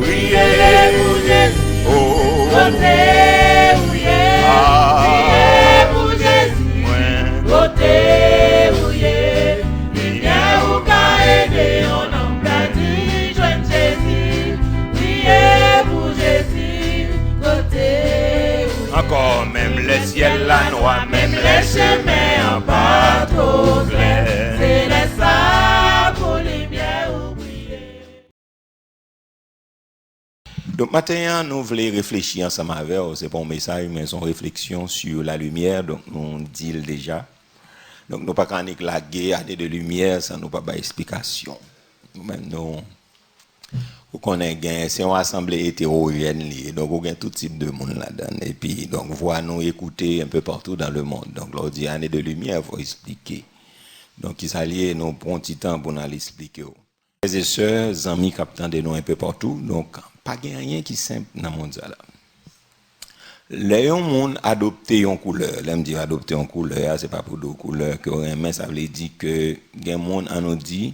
Priez pour Jésus. Votez, ouillez. Priez pour Jésus. Votez, ouillez. Lumière ou qu'à aider, on en perdu, joigne Jésus. Priez pour Jésus. Votez, ouillez. Encore, même le ciel la noix, même les chemins en pas trop clairs. C'est les sables pour lumière ou briller. Donc, maintenant, nous voulons réfléchir ensemble avec eux. Ce n'est pas un message, mais c'est une réflexion sur la lumière. Donc, nous dit déjà. Donc, nous pas qu'à la guerre, année de lumière, ça nous pas d'explication. Nous-mêmes, nous connaissons, c'est une assemblée hétérogène. Donc, on a tout type de monde là-dedans. Et puis, donc, voir nous écouter un peu partout dans le monde. Donc, l'on dit année de lumière, il faut expliquer. Donc, il s'allie, nous prenons un petit temps pour nous l'expliquer. Frères et sœurs, amis, capitaines de nous un peu partout. Donc, pas rien qui est simple dans le monde. Les gens adopté une couleur. Là, me dit adopter une couleur, c'est pas pour deux couleurs que mais ça veut dire que les gens en nous dit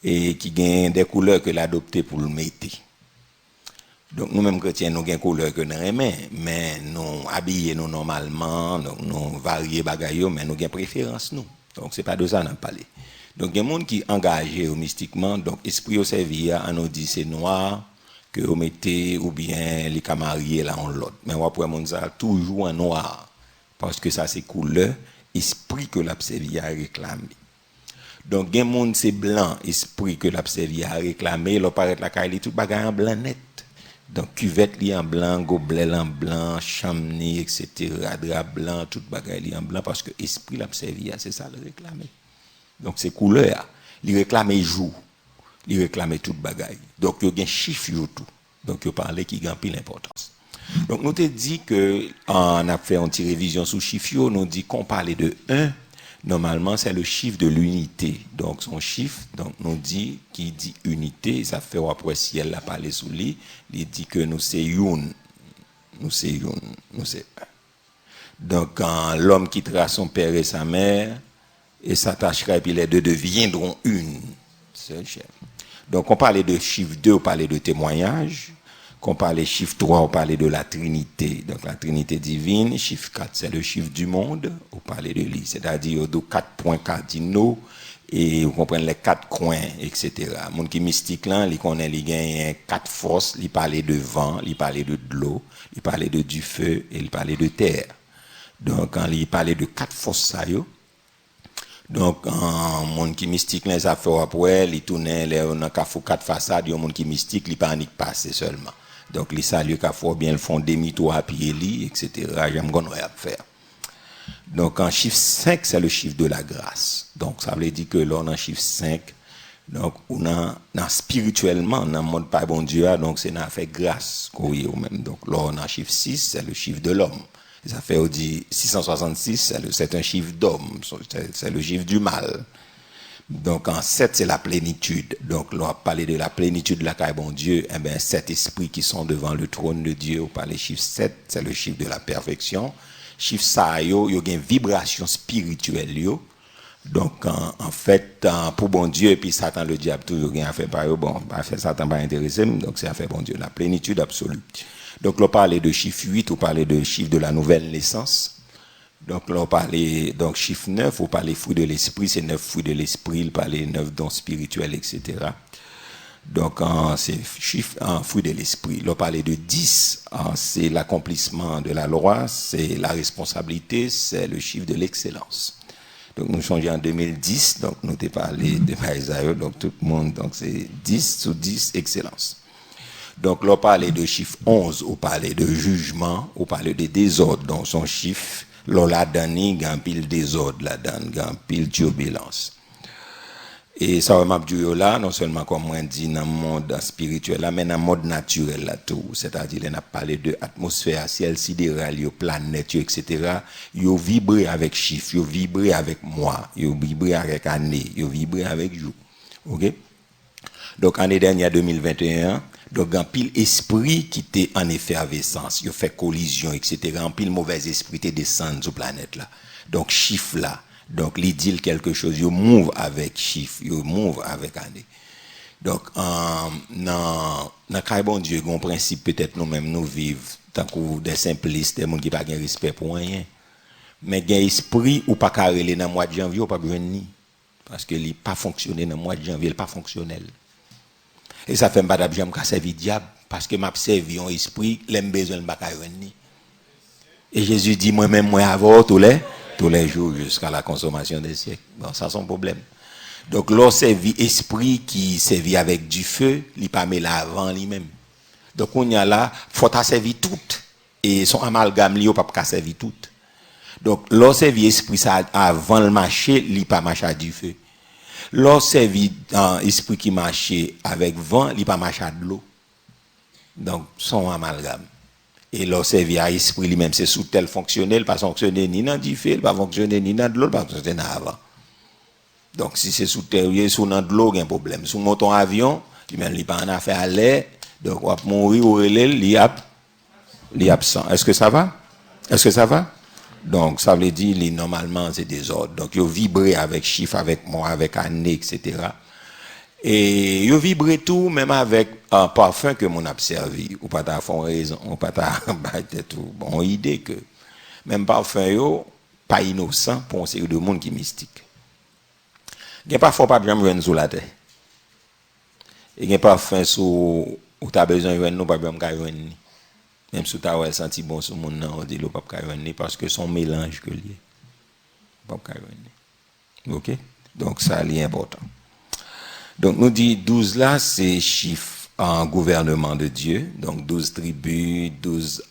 et qui gagne des couleurs que l'adopter pour le mettre. Donc nous-mêmes chrétiens, nous avons des couleurs que nous aimons, mais nous habillons nous normalement, donc nous varions bagailles, mais nous avons préférence nous. Donc c'est pas de ça qu'on parle. Donc il y a des gens qui sont engagés mystiquement, donc esprit au service, on nous dit c'est noir, que vous mettez ou bien les camariés là en l'autre. Mais on pourrait montrer ça toujours en noir, parce que ça c'est couleur, esprit que l'abservie a réclamé. Donc, il y a des gens c'est blanc, esprit que l'abservie a réclamé, il paraît la caille, tout bagaille en blanc net. Donc, cuvette li en blanc, gobelet en blanc, chamni, etc., drap blanc, tout bagaille li en blanc, parce que esprit l'abservie, c'est ça le réclamer. Donc, c'est couleur, il réclame jour, il réclame tout bagaille. Donc, il y a un chiffre tout. Donc, il parle qui gagne plus l'importance. Donc, nous te dit que, on a fait une petite révision sous chiffre, nous dit qu'on parlait de 1. Normalement, c'est le chiffre de l'unité. Donc, son chiffre, donc, nous dit, qui dit unité, ça fait après ciel la parler sous lui, il dit que nous c'est une. Nous c'est une. Nous c'est un. Donc, quand l'homme quittera son père et sa mère, et s'attachera, et puis les deux deviendront une. Seul chef. Donc, on parlait de chiffre 2, on parlait de témoignage. Quand on parlait chiffre 3, on parlait de la Trinité, donc la Trinité divine. Chiffre 4, c'est le chiffre du monde, on parlait de lui, c'est-à-dire de 4 points cardinaux, et vous comprenez les 4 coins, etc. Le monde qui est mystique là, il connaît, il gagne 4 forces, il parlait de vent, il parlait de l'eau, il parlait de du feu, et il parlait de terre. Donc, quand il parlait de 4 forces, ça y est, donc, un monde qui mystique, là, ça fait après, il tourne, on a 4 façades, il y a un monde qui mystique, il panique passer seulement. Donc, les saluts qu'a fait bien le fond demi-tour à pied, etc. J'aime qu'on va faire. Donc, en chiffre 5, c'est le chiffre de la grâce. Donc, ça veut dire que là, on a chiffre 5. Donc, on a spirituellement, dans le monde pas bon Dieu, donc c'est n'a fait grâce qu'on y est même. Donc, là, on a chiffre 6, c'est le chiffre de l'homme. Ça fait, on dit 666, c'est un chiffre d'homme, c'est le chiffre du mal. Donc, en 7, c'est la plénitude. Donc, là, on parle de la plénitude de la caille bon Dieu. Eh bien, 7 esprits qui sont devant le trône de Dieu. On parle du chiffre 7, c'est le chiffre de la perfection. Chiffre ça, il y a une vibration spirituelle. Donc, en fait, pour bon Dieu, et puis Satan, le diable, toujours rien à faire par eux. Bon, Satan pas intéressé, donc c'est à faire bon Dieu, la plénitude absolue. Donc, là, on parle de chiffre 8, on parle de chiffre de la nouvelle naissance. Donc là, on parlait, donc chiffre 9, on parlait fruit de l'esprit, c'est 9 fruits de l'esprit, il parlait 9 dons spirituels, etc. Donc, c'est chiffre fruit de l'esprit. Là, on parlait de 10, c'est l'accomplissement de la loi, c'est la responsabilité, c'est le chiffre de l'excellence. Donc, nous changeons en 2010, donc nous t'ai parlé de Maïsaïo, donc tout le monde, donc c'est 10 sur 10, excellence. Donc, là, on parlait de chiffre 11, on parlait de jugement, on parlait de désordre, donc son chiffre, là, il y a un pile désordre là-dedans, il y a un pile turbulence. Et ça m'a dit là, non seulement comme on dit dans le monde spirituel, là, mais dans le monde naturel là tout. C'est-à-dire, on a parlé de atmosphère, ciel sidéral, planète, etc. Ils vibrent avec chiffres, ils vibrent avec mois, ils vibrent avec année, ils vibrent avec jour. OK? Donc, année dernière, 2021, donc, un pile esprit qui était en effervescence, il fait collision, etc. Un pile mauvais esprit qui descend sur la planète là. Donc, chiffre là. Donc, il dit quelque chose, il move avec chiffre, il move avec année. Donc, dans le bon Dieu, un principe, peut-être nous-mêmes, nous vivons, tant que des simplistes, des gens qui n'ont pas de respect pour rien. Mais il y a un esprit ou pas carré dans le mois de janvier, ou pas besoin de ni. Parce qu'il n'est pas fonctionné dans le mois de janvier, il n'est pas fonctionnel. Et ça fait un badab, j'aime servir diable, parce que m'a servi un esprit, l'aime besoin de pas ni. Et Jésus dit, moi-même, moi, avant tous les jours, jusqu'à la consommation des siècles. Bon, ça, c'est son problème. Donc, lorsqu'on servit esprit qui servit avec du feu, il n'est pas mis là avant lui-même. Donc, on y a là, il faut servir tout. Et son amalgame, il ne peut pas servir tout. Donc, lorsqu'on servit esprit ça avant le marché, il n'est pas marché à du feu. Lorsqu'on servit esprit qui marchait avec vent, il n'est pas marché à de l'eau. Donc, son amalgame. Et lorsqu'on servit à esprit lui-même, c'est sous tel fonctionnel, il ne va pas fonctionner ni dans du feu, il ne va pas fonctionner ni dans de l'eau, il ne va pas fonctionner avant. Donc, si c'est sous terre, sous dans de l'eau, il y a un problème. Sous mon avion, il n'y a pas en affaire à l'air, donc on va mourir ou il est absent. Est-ce que ça va? Est-ce que ça va? Donc, ça veut dire, normalement, c'est des ordres. Donc, ils vibrent avec chiffre, avec moi, avec année, etc. Et ils vibrent tout, même avec un parfum que mon a servi. Ou pas ta fond raison, ou pas ta tout. Bon, idée que même parfum, yo, pas innocent pour un série de monde qui est mystique. Il n'y a pas fort pas de jamais sous la terre. Il n'y a pas fin sous où tu as besoin de nous, pas de ni. Même si tu as senti bon sur mon nom, on dit le pas de parce que son mélange que lié. Pas de OK? Donc ça c'est important. Donc nous dit 12 là, c'est chiffre en gouvernement de Dieu. Donc 12 tribus, 12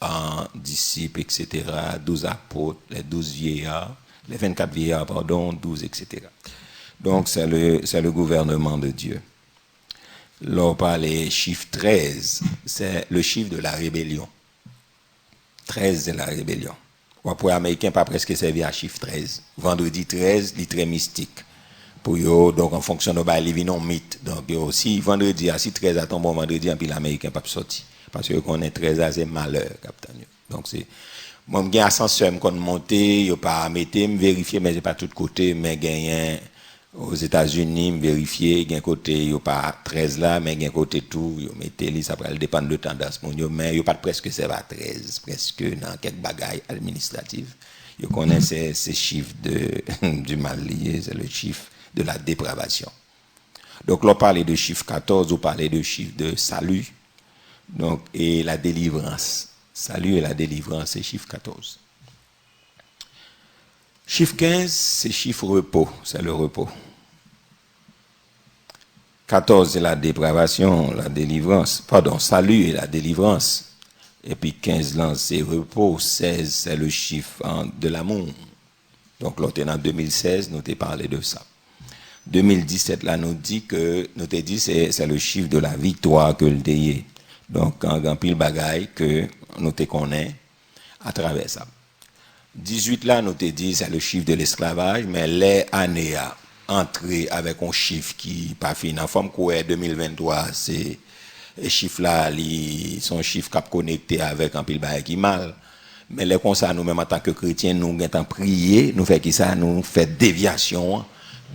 disciples, etc. 12 apôtres, les 12 vieillards, les 24 vieillards, pardon, 12, etc. Donc, c'est le gouvernement de Dieu. Là, on parle chiffre 13, c'est le chiffre de la rébellion. 13, c'est la rébellion. Pour les Américains, pas presque servi à chiffre 13. Vendredi 13, il est très mystique. Pour eux, donc, en fonction de ça, ils ont mythe. Donc, aussi, vendredi, si 13 à tomber vendredi, puis l'Américain pas sorti. Parce que qu'on est 13 c'est malheur, capitaine. Donc, c'est. Moi, j'ai un ascenseur, je monter, je pas mettre, me vérifier, mais c'est pas tout côté, mais gagner. Aux États-Unis, vérifier, il y a un côté, il n'y a pas 13 là, mais il y a un côté tout, il y a ça va dépendre de tendance, mais il n'y a pas presque c'est à 13, presque dans quelques bagailles administratives. Il connaît ces chiffres du mal lié, c'est le chiffre de la dépravation. Donc, là, on parlait de chiffre 14, on parlait de chiffre de salut, donc, et la délivrance. Salut et la délivrance, c'est chiffre 14. Chiffre 15, c'est chiffre repos, c'est le repos. 14, c'est la dépravation, la délivrance. Pardon, salut et la délivrance. Et puis 15, là, c'est repos. 16, c'est le chiffre de l'amour. Donc, là, en 2016, nous t'ai parlé de ça. 2017, là, nous dit que, nous t'ai dit, c'est le chiffre de la victoire que le déyé. Donc, en grand pile bagaille que nous te connaît à travers ça. 18 là, nous te dit, c'est le chiffre de l'esclavage, mais les années à entrer avec un chiffre qui pas fini. En forme quoi 2023, c'est les chiffres là, sont chiffres qui connectés avec un pile bail qui mal. Mais les comme ça, nous-mêmes en tant que chrétiens, nous avons prié, nous fait qui ça, nous fait déviation.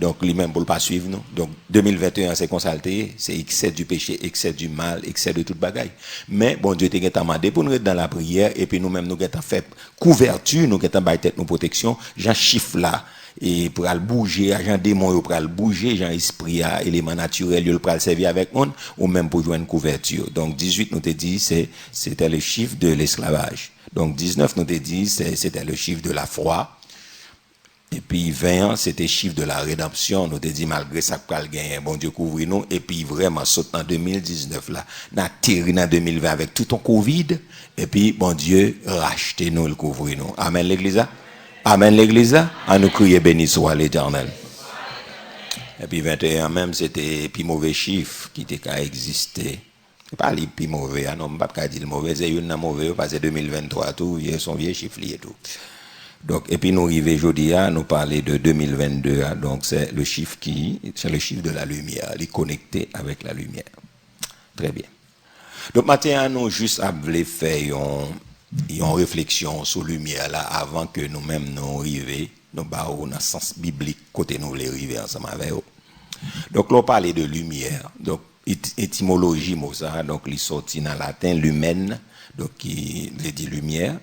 Donc, lui-même pour ne pas suivre nous. Donc, 2021, c'est consulté, c'est excès du péché, excès du mal, excès de toute bagaille. Mais, bon Dieu, t'es demandé pour nous être dans la prière, et puis nous-mêmes, nous avons fait couverture, nous avons fait nos protections, j'en chiffre là, et pour aller bouger, agent démon, pour aller bouger, j'en esprit, élément naturel, il pour aller servir avec nous, ou même pour jouer une couverture. Donc, 18, nous te dit, c'était le chiffre de l'esclavage. Donc, 19, nous te dit, c'était le chiffre de la foi. Et puis 20 ans, c'était chiffre de la rédemption. Nous te dit malgré ça qu'on a gagné, bon Dieu couvre nous. Et puis vraiment, saute en 2019 là, n'a tiré en 2020 avec tout ton Covid. Et puis bon Dieu rachète nous, le couvre nous. Amen l'église. Amen l'église. À nous crier béni soit l'Éternel. Et puis 21 même, c'était puis mauvais chiffre qui était qu'à exister. C'est pas les plus mauvais, non, pas qu'à dire le mauvais, c'est une mauvais parce que 2023 tout, il son vieux chiffre et tout. Donc, et puis nous arrivons aujourd'hui à nous parler de 2022. Donc, c'est le chiffre c'est le chiffre de la lumière. Il est connecté avec la lumière. Très bien. Donc, maintenant, nous juste voulu faire une réflexion sur la lumière là avant que nous-mêmes nous arrivions, nous dans le sens biblique, côté nous voulons arriver ensemble avec eux. Donc, là, on parlait de lumière. Donc, étymologie mot ça, donc il sorti dans latin lumen, donc qui veut dire lumière.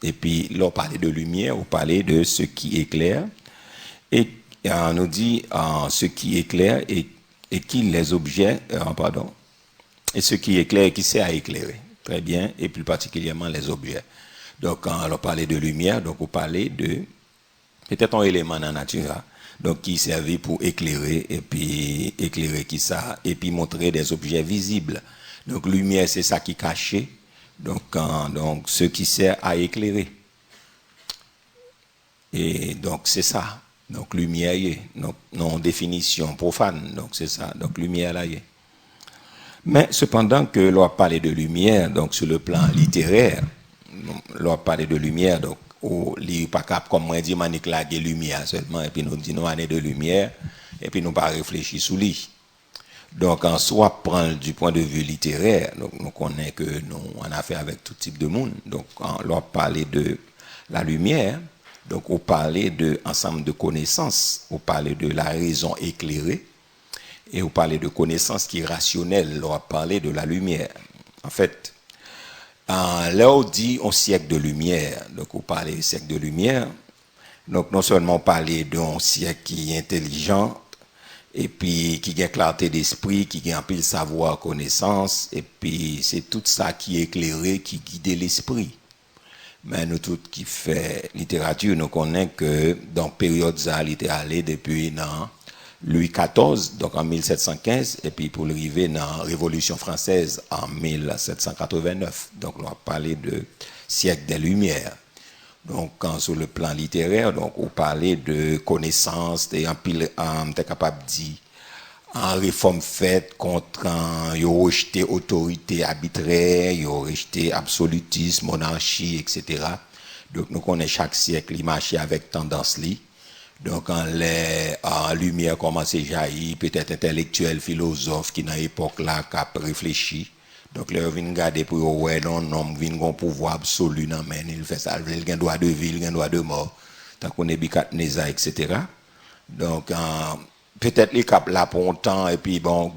Et puis, là, on parlait de lumière, on parlait de ce qui éclaire. Et on nous dit ce qui éclaire et qui les objets, et ce qui éclaire et qui sert à éclairer. Très bien, et plus particulièrement les objets. Donc, quand on parlait de lumière, donc on parlait de peut-être un élément dans la nature, hein, donc qui servait pour éclairer, et puis éclairer qui ça, et puis montrer des objets visibles. Donc, lumière, c'est ça qui cachait. Donc, ce qui sert à éclairer. Et donc, c'est ça. Donc, lumière, donc, non définition profane. Donc, c'est ça. Donc, lumière, là, Mais, cependant que l'on parle de lumière, donc, sur le plan littéraire, l'on parle de lumière, donc, au lit pas cap, comme moi, dit, manique là, de lumière seulement, et puis nous disons, année de lumière, et puis nous pas réfléchir sous lit. Donc, en soi, prendre du point de vue littéraire, donc nous connaissons que nous en affaire avec tout type de monde. Donc, quand on parle de la lumière, donc on parlait de ensemble de connaissances, on parlait de la raison éclairée, et on parlait de connaissances qui est rationnelle, on parlait de la lumière. En fait, là on dit un siècle de lumière, donc on parlait du siècle de lumière, donc non seulement on parlait d'un siècle qui est intelligent, et puis qui a clarté d'esprit, qui a un pile savoir, connaissance, et puis c'est tout ça qui est éclairé, qui guide l'esprit. Mais nous tous qui fait littérature, nous connaissons que dans période ça, il était allé depuis dans Louis XIV, donc en 1715, et puis pour arriver dans la Révolution française en 1789. Donc on va parler de siècle des Lumières. Donc, quand sur le plan littéraire, donc, on parlait de connaissances, et en pile, t'es capable de dire, en réforme faite contre, ils ont rejeté autorité arbitraire, ils ont rejeté absolutisme, monarchie, etc. Donc, nous connaissons chaque siècle, il marchait avec tendance li. Donc, quand les lumière commençait à jaillir, peut-être intellectuel, philosophe, qui dans l'époque là, qui a réfléchi. Donc, les vient garder pour ouais, non, vient un pouvoir absolu, non, mais il fait ça, il a un droit de vie, il a un droit de mort, tant qu'on est Bicatneza, etc. Donc, peut-être les cap là pour un temps, et puis bon,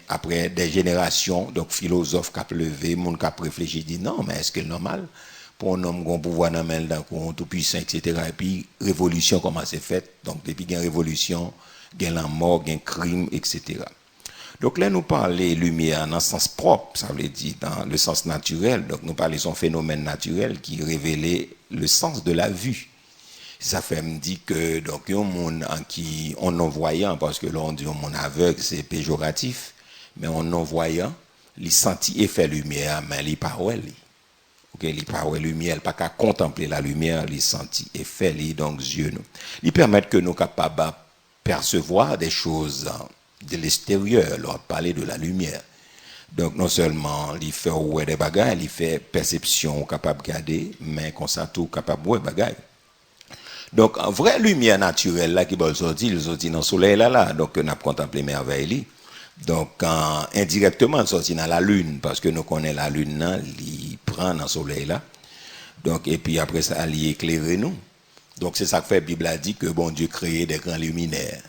après des générations, donc philosophes qui ont levé, monde qui a réfléchi, dit non, mais est-ce que c'est normal pour un homme qui a un pouvoir dans main, tout puissant, etc. Et puis, révolution, comment c'est fait, donc, depuis qu'il y a une révolution, il y a la mort, il y a un crime, etc. Donc là, nous parlons lumière dans le sens propre, ça veut dire dans le sens naturel. Donc nous parlons d'un phénomène naturel qui révélait le sens de la vue. Ça fait me dire que donc il y a un monde qui en non-voyant, parce que là on dit un monde aveugle, c'est péjoratif, mais en non-voyant, il sentit effet lumière, mais il pas ouais. OK, il pas ouais lumière, il pas qu'à contempler la lumière, il sentit effet donc yeux nous. Il permet que nous capables de percevoir des choses de l'extérieur, on parler de la lumière. Donc, non seulement, il fait ouais des bagages, il fait perception capable de garder, mais comme ça, tout capable de ouais bagages. Donc, en vraie lumière naturelle, là, qui va sortir, il sortit dans le soleil, là, donc, on a contemplé merveille. Donc, indirectement, il sortit dans la lune, parce que nous connaissons la lune, là, il prend dans le soleil, là. Donc, et puis après ça, il éclaire nous. Donc, c'est ça que fait la Bible a dit que bon Dieu créait des grands luminaires.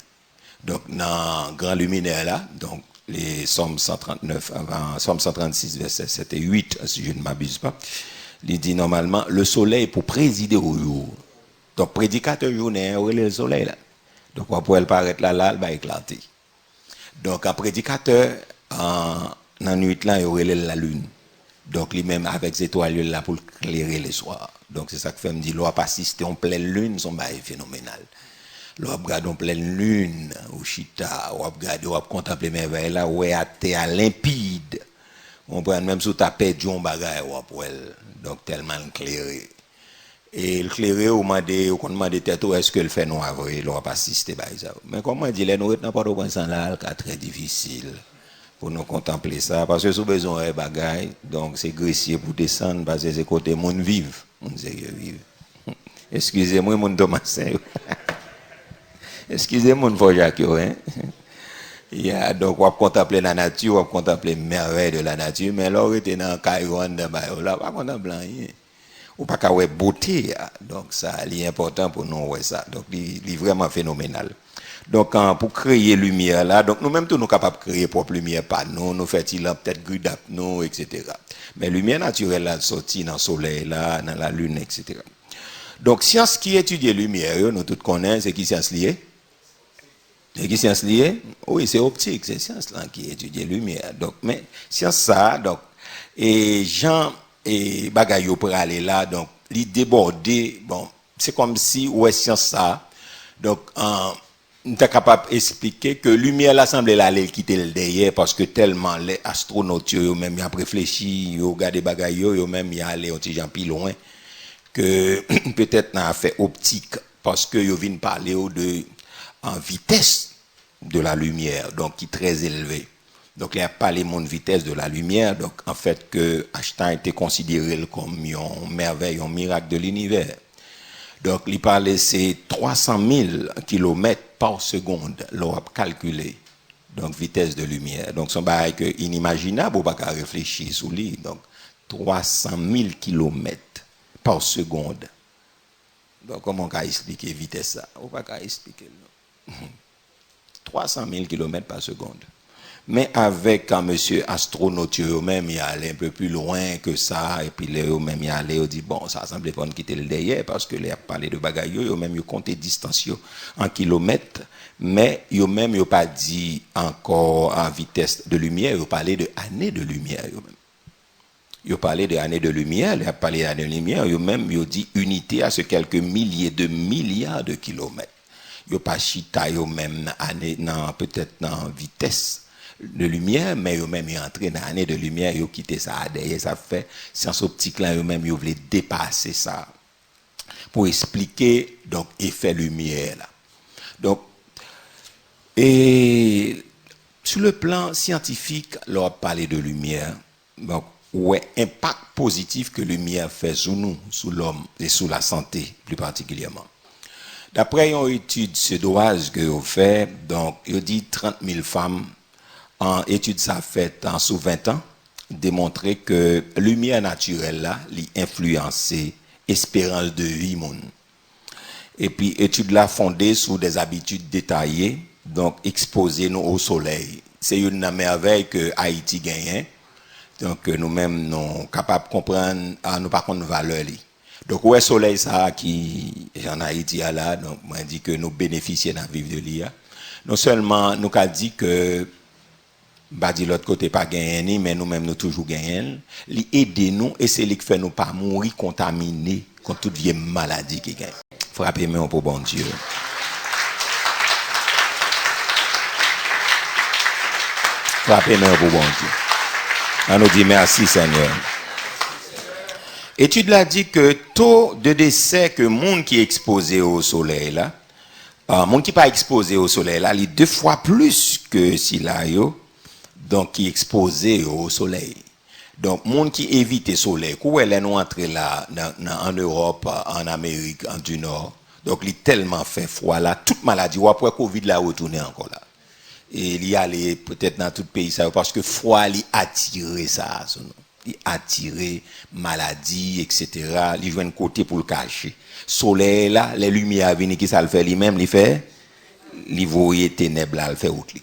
Donc, dans Grand Luminaire là, donc, les Psaumes 139, avant, Psaume 136, verset 7 et 8, si je ne m'abuse pas, il dit normalement, le soleil pour présider au jour. Donc, prédicateur journée, où est le soleil là? Donc, on peut paraître là, il va éclater. Donc, un prédicateur, dans la nuit là, il y aurait la lune. Donc, lui-même, avec ces étoiles là, pour éclairer les soirs. Donc, c'est ça que fait me dire, l'on pas assister en pleine lune, son bail phénoménal. L'on regarde en pleine lune, au chita, on regarde, on contempler merveille là, ouais, à terre limpide. On prend même sous ta perdu un bagage, donc tellement éclairé. Et éclairé, on m'a demandé tête, est-ce que le fait noir vrai, l'on va pas assister à ça. Mais comme on dit, les nous n'ont pas de point là, c'est très difficile pour nous contempler ça, parce que sous besoin de bagaille, donc c'est gressier pour descendre, parce que c'est côté monde vive, monde sérieux vive. Excusez-moi, mon Thomasin. Excusez-moi, mon frère Jacques, hein. Donc, on va contempler la nature, on va contempler les merveilles de la nature, mais là, on était dans le Caïron, là, on va pas contempler rien. On va pas beauté, donc ça, c'est important pour nous, ouais, ça. Donc, il est vraiment phénoménal. Donc, pour créer lumière là, donc nous-mêmes, nous sommes capables de créer propre lumière par nous, nous faisons peut-être grille nous, etc. Mais lumière naturelle là, sortie dans le soleil là, dans la lune, etc. Donc, science qui étudie lumière, nous tous connaissons, c'est qui science liée? C'est qui science liée? Oui, c'est optique, c'est science là qui étudie lumière. Donc, mais science ça, donc, et Jean et Bagayo pour aller là, donc, il débordé, bon, c'est comme si, ouais, science ça, donc, on est capable d'expliquer que lumière l'assemblée là elle quitter le derrière parce que tellement les astronautes eux même y a réfléchi yo regardé bagaille yo même y aller un petit gens plus loin que peut-être n'a fait optique parce que yo viennent parler de en vitesse de la lumière donc qui est très élevé. Donc il y a parlé mon vitesse de la lumière donc en fait que Einstein était considéré comme une merveille, un miracle de l'univers. Donc, il parlait c'est 300 000 km par seconde, l'on a calculé. Donc, vitesse de lumière. Donc, c'est un bail inimaginable, on ne peut pas réfléchir sur lui. Donc, 300 000 km par seconde. Donc, comment on peut expliquer vitesse ça? On ne peut pas expliquer. 300 000 km par seconde. Mais avec un monsieur astronaute, eux-mêmes, il allait un peu plus loin que ça, et puis eux-mêmes, il allait, ils dit, bon, ça semblait pas nous quitter le derrière, parce que les a parlé de bagaille, eux-mêmes, ils comptaient distance en kilomètres, mais eux-mêmes, ils pas dit encore en vitesse de lumière, ils parlaient de années de lumière, eux-mêmes. Ils parlaient de années de lumière, ils ont parlé d'années de lumière, eux-mêmes, ils ont dit unité à ce quelques milliers de milliards de kilomètres. Ils pas chita, eux-mêmes, peut-être dans vitesse de lumière, mais eux-mêmes, ils entré dans l'année de lumière, ils ont quitté ça derrière, ça fait, science optique là, eux-mêmes, ils voulaient dépasser ça, pour expliquer, donc, effet lumière là. Donc, et, sur le plan scientifique, leur parler de lumière, donc, ouais, impact positif que lumière fait sur nous, sur l'homme, et sur la santé, plus particulièrement. D'après une étude suédoise que vous fait, donc, il dit 30 000 femmes, en étude ça faite en sous 20 ans, démontrer que lumière naturelle là, influence espérance de vie monde. Et puis étude là fondée sur des habitudes détaillées, donc exposer nous au soleil. C'est une merveille que Haïti gagne. Donc nous-mêmes nous capables de comprendre nous par contre valeur li. Donc ouais soleil ça qui en Haïti là, donc moi dit que nous bénéficions d'un vivre de l'IA. Non seulement nous qu'a dit que bah dit l'autre côté pas gagner mais nous-mêmes nous toujours gagner li aider nous et c'est lui qui fait nous pas mourir contaminés contre toute vieille maladie qui gagne. Frappez main pour bon Dieu. Frappez main pour bon Dieu. On nous dit merci Seigneur. Étude là dit que taux de décès que monde qui est exposé au soleil là, monde qui pas exposé au soleil là, il 2 fois plus que si là yo donc qui est exposé au soleil. Donc monde qui évite le soleil, où elle est nous entrer là en Europe, en Amérique du Nord. Donc il tellement fait froid là, toute maladie ou après Covid là retourner encore là. Et il y aller peut-être dans tout pays ça parce que froid il attire ça il attire maladie etc. il joue un côté pour le cacher. Soleil là, les lumières venir qui ça le fait lui-même, il fait il voyer ténèbres là, il fait autre.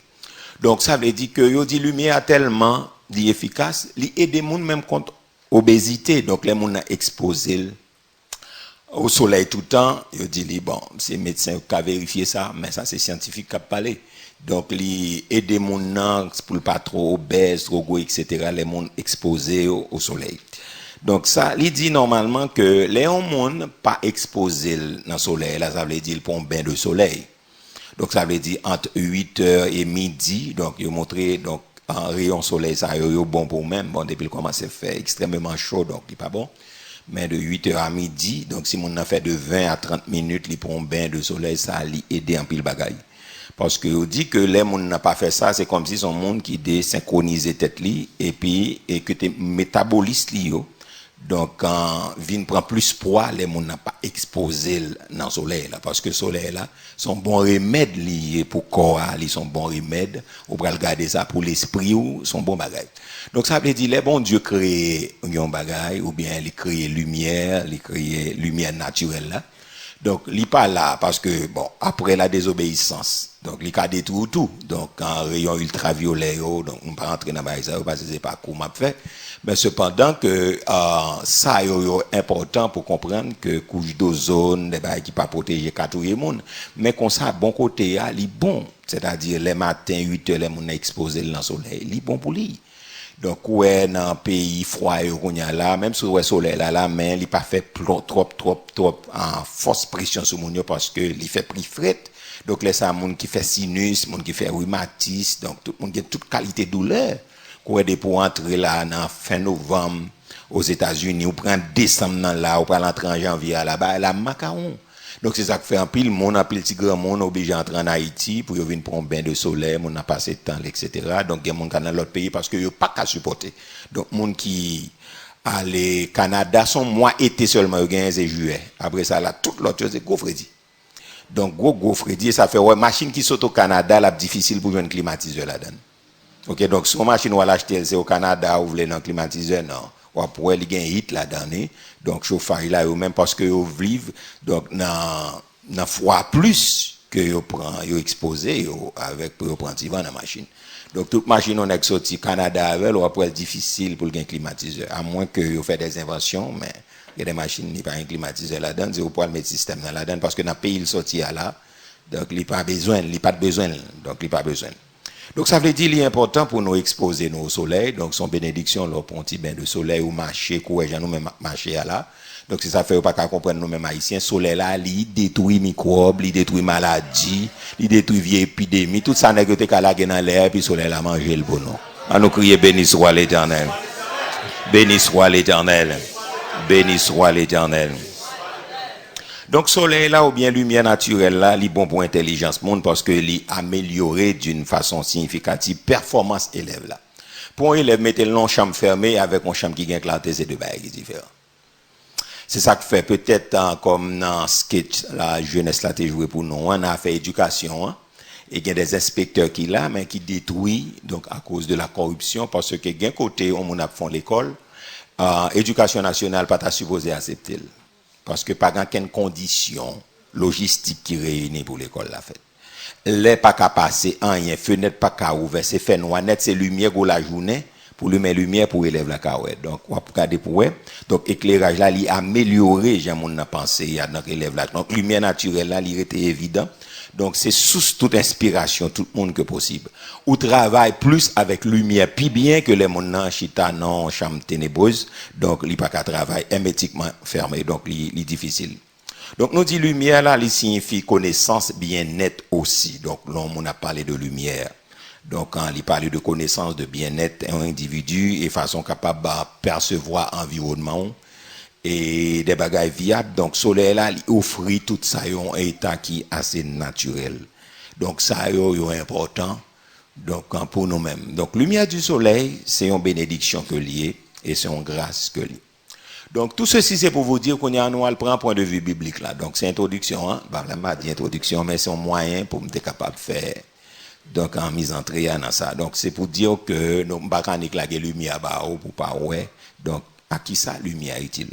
Donc ça veut dire que yo dit lumière tellement efficace, il aide les monde même contre obésité. Donc les monde exposé au soleil tout le temps, yo dit bon, c'est médecin qui a vérifié ça, mais ça c'est scientifique qui a parlé. Donc il aide les monde pour pas trop obèse, trop gros etc. les monde exposés au soleil. Donc ça, il dit normalement que les monde pas exposé dans le soleil, là ça veut dire pour un bain de soleil. Donc ça veut dire entre 8h et midi, donc il montré donc en rayon soleil ça est bon pour même, bon depuis il commence à faire extrêmement chaud donc il pas bon. Mais de 8h à midi, donc si on a fait de 20 à 30 minutes il prend un bain de soleil ça lui aider en pile bagaille. Parce que on dit que les monde n'a pas fait ça, c'est comme si son monde qui désynchronisé tête li et puis et que tes métabolisme li yo. Donc quand vin prend plus poids, les monde n'a pas exposé dans le soleil là parce que le soleil là sont bons remèdes liés pour corps, ils sont bons remèdes, on va regarder ça pour l'esprit ou sont bons bagages. Donc ça veut dire les bon Dieu créé un bagage ou bien il créé lumière naturelle là. Donc il pas là parce que bon après la désobéissance Donc, il a détruit tout. Donc, en rayon ultraviolet, donc, on ne peut pas rentrer dans ça parce que c'est pas comment m'a fait. Mais cependant que ça est important pour comprendre que couche d'ozone, des bails qui pas protéger tout le monde. Mais qu'on ça, bon côté, il est bon. C'est-à-dire, les matins, 8 heures, les gens exposés dans le soleil, il est bon pour lui. Donc, ouais, dans un pays froid, qu'on y a là, même si le soleil là, mais il pas fait trop en force pression sur mon parce que il fait plus fret. Donc, là, c'est un monde qui fait sinus, monde qui fait rhumatisme, donc tout le monde qui a toute qualité de douleur. Qu'on est pour entrer là, en fin novembre, aux États-Unis, ou prendre décembre là, ou prendre entrer en janvier là-bas, la macaron. Donc, c'est ça que fait un pile monde, un pile petit grand monde, obligé d'entrer en Haïti, pour venir prendre un bain de soleil, on a passé de temps, etc. Donc, il y a des gens dans l'autre pays parce qu'ils n'ont pas qu'à supporter. Donc, les gens qui allent au Canada, son mois été seulement, c'est juillet. Après ça, là, toute l'autre chose, c'est gros Freddy. Donc, gros Freddy, ça fait, ouais, machine qui saute au Canada, là, difficile pour jouer un climatiseur là-dedans. Ok, donc, si on machine, on va l'acheter, c'est au Canada, ou vous voulez un climatiseur, non. Ou après, il y a un hit là-dedans, donc, chauffage là, ou même parce que vous vivez, donc, dans froid plus que vous prend, vous exposé, avec, pour vous prendre dans la machine. Donc, toute machine, on est sorti Canada avec, ou après, difficile pour le climatiseur. À moins que vous faites des inventions, mais, il y a des machines, il n'y a pas un climatiseur là-dedans, c'est pour mettre le système là-dedans, parce que dans le pays, il sortit là, donc il n'y a pas besoin, donc il n'y a pas besoin. Donc ça veut dire qu'il est important pour nous exposer nos soleils, donc son bénédiction, leur petit bain de soleil ou marcher, courir, nous-mêmes marcher là. Donc c'est ça fait pas qu'à comprendre nous-mêmes haïtiens, soleil là, il détruit microbes, il détruit maladies, il détruit vieille épidémie, tout ça n'est que qu'à la dans l'air, puis soleil là manger le bon nom. À nous crier béni soit l'Éternel. Béni soit l'Éternel. Béni soit l'Éternel. Donc, soleil là, ou bien lumière naturelle là, il est bon pour intelligence monde parce que il amélioré d'une façon significative performance élève là. Pour un élève, mettez-le dans une chambre fermée avec une chambre qui gagne clarté, c'est deux bails différents. C'est ça que fait peut-être comme dans sketch, la jeunesse là, t'es joué pour nous, on a fait éducation, hein, et il y a des inspecteurs qui là, mais qui détruisent, donc à cause de la corruption, parce que d'un côté, on a fait l'école, éducation nationale pas ta supposé accepter parce que pas aucune condition logistique qui réunit pour l'école la fête les pas qu'à passer rien fenêtre pas qu'à ouvert c'est fait noir net c'est lumière pour la journée pour lumière lumière pour élève la caouet donc on va regarder pour donc éclairage là il amélioré j'ai mon pensé il y a dans élève là donc lumière naturelle là il était évident. Donc, c'est sous toute inspiration, tout le monde que possible. Ou travaille plus avec lumière, puis bien que les gens chita non, chambre ténébreuse. Donc, il n'y a pas qu'à travailler hermétiquement fermé. Donc, il est difficile. Donc, nous dit lumière là, il signifie connaissance bien nette aussi. Donc, là, on a parlé de lumière. Donc, quand il parle de connaissance de bien-être un individu et façon capable de percevoir l'environnement et des bagages viables. Donc, soleil là, il offre tout ça, un état qui est assez naturel. Donc, ça est important donc, pour nous-mêmes. Donc, lumière du soleil, c'est une bénédiction que lié et c'est une grâce que lié. Donc, tout ceci, c'est pour vous dire qu'on y a nous, prend un point de vue biblique là. Donc, c'est introduction, hein. Bah, là, m'a dit introduction, mais c'est un moyen pour me être capable de faire. Donc, en mise en trait dans ça. Donc, c'est pour dire que nous ne pouvons pas éclairer lumière pour pas ouais. Donc, à qui ça, lumière est-il?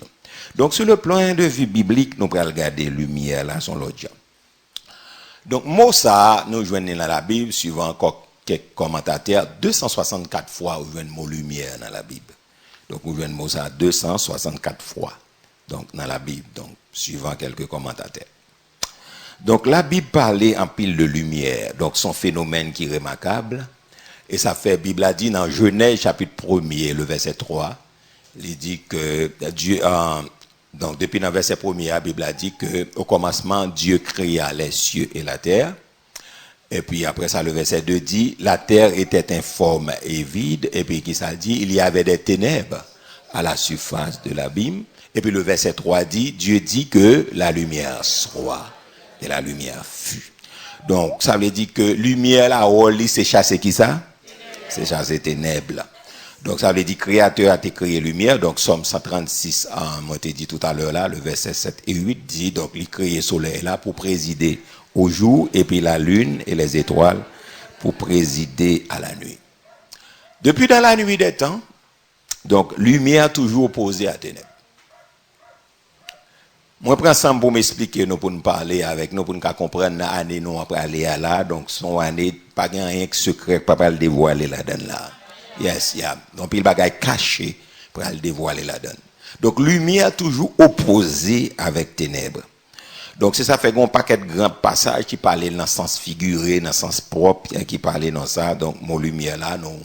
Donc, sur le plan de vue biblique, nous pouvons regarder lumière là, son l'autre. Donc, mot ça, nous joignons dans la Bible, suivant encore quelques commentateurs, 264 fois, nous joignons le mot lumière dans la Bible. Donc, nous joignons mot ça 264 fois, donc, dans la Bible, donc, suivant quelques commentateurs. Donc, la Bible parlait en pile de lumière, donc, son phénomène qui est remarquable, et ça fait, Bible a dit dans Genèse, chapitre 1er, le verset 3, il dit que Dieu, donc depuis dans le verset 1er, la Bible a dit que au commencement, Dieu créa les cieux et la terre. Et puis après ça, le verset 2 dit, la terre était informe et vide. Et puis qui ça dit, il y avait des ténèbres à la surface de l'abîme. Et puis le verset 3 dit, Dieu dit que la lumière soit. Et la lumière fut. Donc ça veut dire que lumière là, c'est chasser qui ça? C'est chasser ténèbres. Donc, ça veut dire créateur a été créé lumière. Donc, Somme 136, moi t'ai dit tout à l'heure là, le verset 7 et 8 dit, donc, il crée le soleil là pour présider au jour, et puis la lune et les étoiles pour présider à la nuit. Depuis dans la nuit des temps, donc, lumière toujours opposée à ténèbres. Moi, prends ça pour m'expliquer, nous, pour nous parler avec nous, pour nous comprendre l'année nous après aller à là. Donc, son année, pas rien que secret, pas le dévoiler là-dedans là. Yes, yeah. Donc, il bagaille caché pour le dévoiler là-dedans. Donc, lumière toujours opposée avec ténèbres. Donc, c'est ça fait qu'on paquet de grands passages qui parlaient dans le sens figuré, dans le sens propre, qui parlaient dans ça. Donc, mon lumière là, nous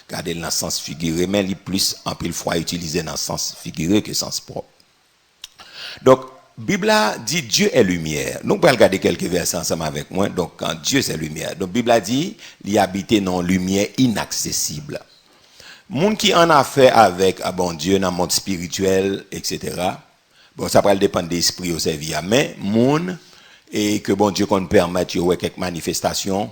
regardons dans le sens figuré, mais il est plus en pile fois utilisé dans le sens figuré que le sens propre. Donc, Bible dit Dieu est lumière. Nous allons regarder quelques versets ensemble avec moi. Donc, quand Dieu c'est lumière. Donc, Bible dit, il habite dans lumière inaccessible. Monde qui en a fait avec bon Dieu dans le monde spirituel, etc. Bon, ça va dépendre de l'esprit au service. Mais monde et que bon Dieu qu'on permet de voir quelques manifestations.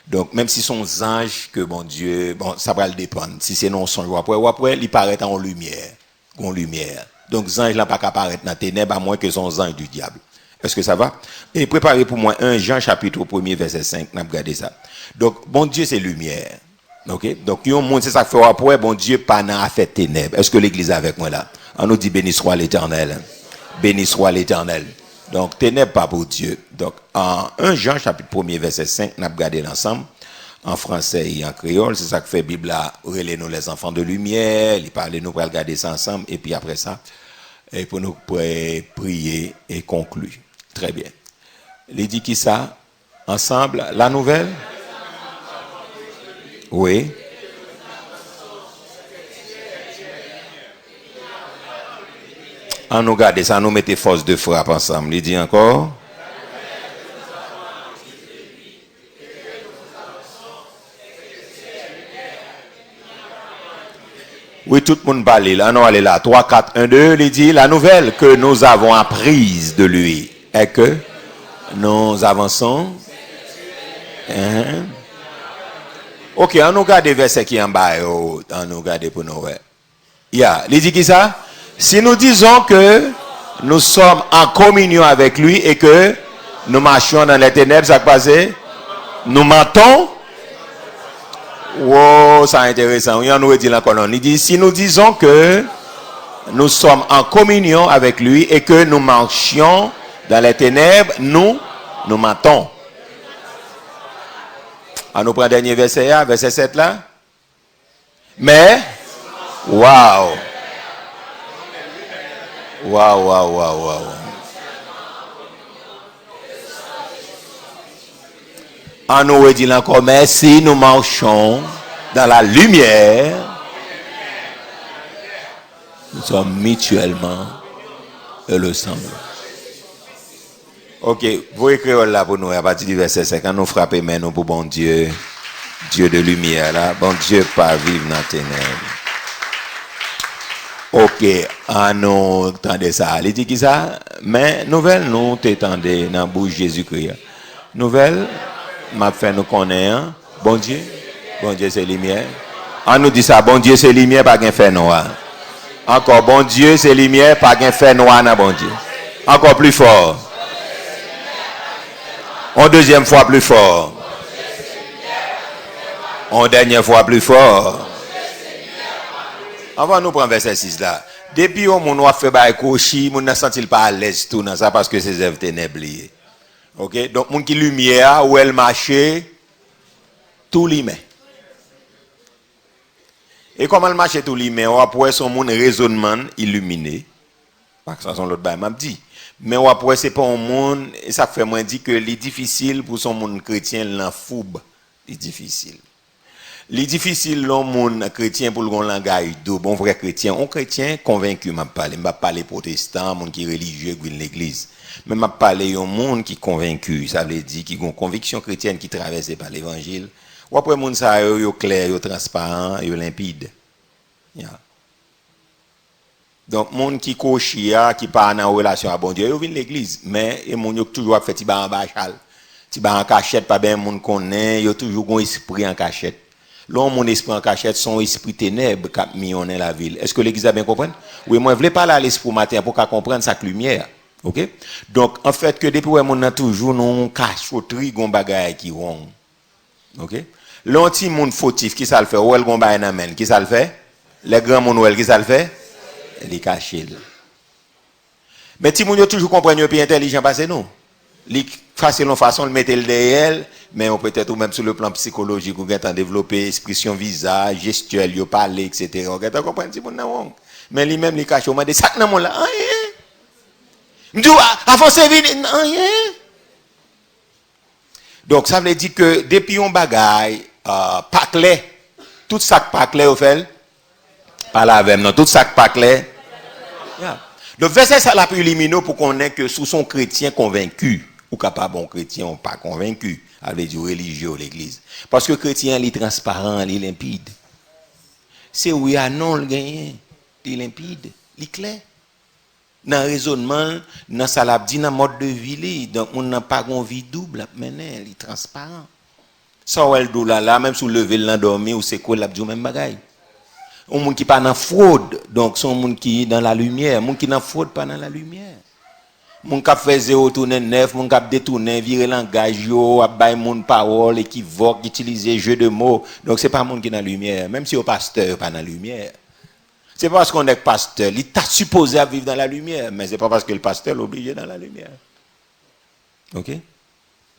Donc, même si sont anges que bon Dieu, bon, ça va dépendre. Si c'est non son après, il paraît en lumière, en lumière. Donc, les anges là pas apparaître dans les ténèbres à moins que sont anges du diable. Est-ce que ça va? Et préparez pour moi 1 Jean chapitre 1er verset 5, n'a regardé ça. Donc, bon Dieu c'est lumière. OK? Donc, yon monde c'est ça fait après bon Dieu pas n'a fait ténèbres. Est-ce que l'église est avec moi là? On nous dit béni soit l'Éternel. Béni soit l'Éternel. Donc, ténèbres pas pour Dieu. Donc, en 1 Jean chapitre 1er verset 5, n'a regardé ensemble. En français et en créole, c'est ça que fait Bible là, relais nous les enfants de lumière, il parle nous pour regarder ça ensemble et puis après ça et pour nous prier et conclure. Très bien. Il dit qui ça ensemble la nouvelle? Oui. En nous garder ça, nous mettez force de frappe ensemble. Il dit encore. Oui, tout le monde parle là. Non, allez là. 3, 4, 1, 2. Il dit, la nouvelle que nous avons apprise de lui est que nous avançons. Ok, on nous garde des versets qui en bas. On nous garde pour nous. Yeah. Il dit qui ça? Si nous disons que nous sommes en communion avec lui et que nous marchons dans les ténèbres, ça passe? Nous mentons. Wow, c'est intéressant. Il nous dit la colonne. Il dit, si nous disons que nous sommes en communion avec lui et que nous marchions dans les ténèbres, nous mentons. On nous prend le dernier verset, verset 7 là. Mais, waouh. Waouh. On nous dit encore, mais si nous marchons dans la lumière, nous sommes mutuellement le semble. Ok, vous écrivez là pour nous à partir du verset 5, quand nous frappons mais nous pour bon Dieu, Dieu de lumière là, bon Dieu pas vivre dans les ténèbres. Ok, nous entendez ça. Il dit qui ça? Mais nouvelle nous t'étendez dans la bouche Jésus-Christ. Nouvelle m'a fait nous connaître. Bon Dieu c'est lumière. On nous dit ça, bon Dieu c'est lumière, pas qu'un fait noir. Encore, bon Dieu c'est lumière, pas qu'un fait noir dans bon Dieu. Encore plus fort. En deuxième fois plus fort. En dernière fois plus fort. Avant nous prendre verset 6 là. Depuis on mon a fait bail cochi, mon n'a senti pas à l'aise tout dans ça parce que c'est œuvres ténèbres. OK? Donc mon qui lumière où elle marchait tout l'humain. Et comment elle marchait tout l'humain, on après son monde raisonnement illuminé. Parce que ça son l'autre bail m'a dit. Mais on après c'est pas un monde et ça fait moins dit que c'est difficile pour son monde chrétien l'enfoube, c'est difficile. Les difficile le monde chrétien pour le langage de bon vrai chrétien, on chrétien convaincu m'a parler protestant, monde qui religieux qui l'église. Mais m'a parler un monde qui convaincu, ça veut dire qui ont conviction chrétienne qui traversée par l'évangile. Ou après monde ça yo clair, yo transparent, yo limpide. Yeah. Donc monde qui cochia qui pas en relation avec bon Dieu, yo vient l'église, mais et monde yo toujours fait ti ba en bachal. Ti ba en cachette pas ben monde connaît, yo toujours un esprit en cachette. L'homme, mon esprit en cachette, son esprit ténèbres qui a mis en la ville. Est-ce que l'église a bien compris? Oui, moi, je voulais parler à l'esprit matin pour qu'elle comprenne sa lumière. OK? Donc, en fait, que depuis, on a toujours nos cachotteries, gon bagaille qui rond. OK? L'anti monde fautif, qui ça le fait? Ou elle gon bagaille nan qui ça le fait? Les grands monde qui ça le fait? Les cacher. Mais ti moun yo toujours comprendre plus intelligent parce que nous. Li facile en façon de mettre le derrière, mais on peut-être ou même sur le plan psychologique ou gagne développer expression visage, gestuelle, yo parler etc. On gagne comprendre ti moun nan. Mais lui même li cache au de sac nan mon là. M'dou avant c'est vini rien. Donc ça veut dire que depuis on bagaille pas clair, tout ça pas clair au fait pas la même non, tout ça pas clair. Yeah. Le verset ça l'a plus lumineux pour qu'on ait que sous son chrétien convaincu ou capable bon chrétien ou pas convaincu avec du religieux l'église. Parce que chrétien il est transparent, il est limpide. C'est oui à non le gagné, il est limpide, il est clair. Dans raisonnement, dans ça l'a dit dans mode de vie, donc on n'a pas une vie double, mais il est transparent. Ça ou elle là même sous lever l'endormi ou c'est quoi l'a dit même bagaille. Un monde qui pas dans fraude, donc son monde qui dans la lumière, monde qui dans fraude pas dans la lumière. Mon qui fait 0 tourner 9, mon qui détourner, virer langage yo, bailler mon parole équivoque, utiliser jeu de mots. Donc c'est pas monde qui dans la lumière, même si au pasteur pas dans la lumière. C'est pas parce qu'on est pasteur, il t'a supposé à vivre dans la lumière, mais c'est pas parce que le pasteur l'oblige dans la lumière. OK?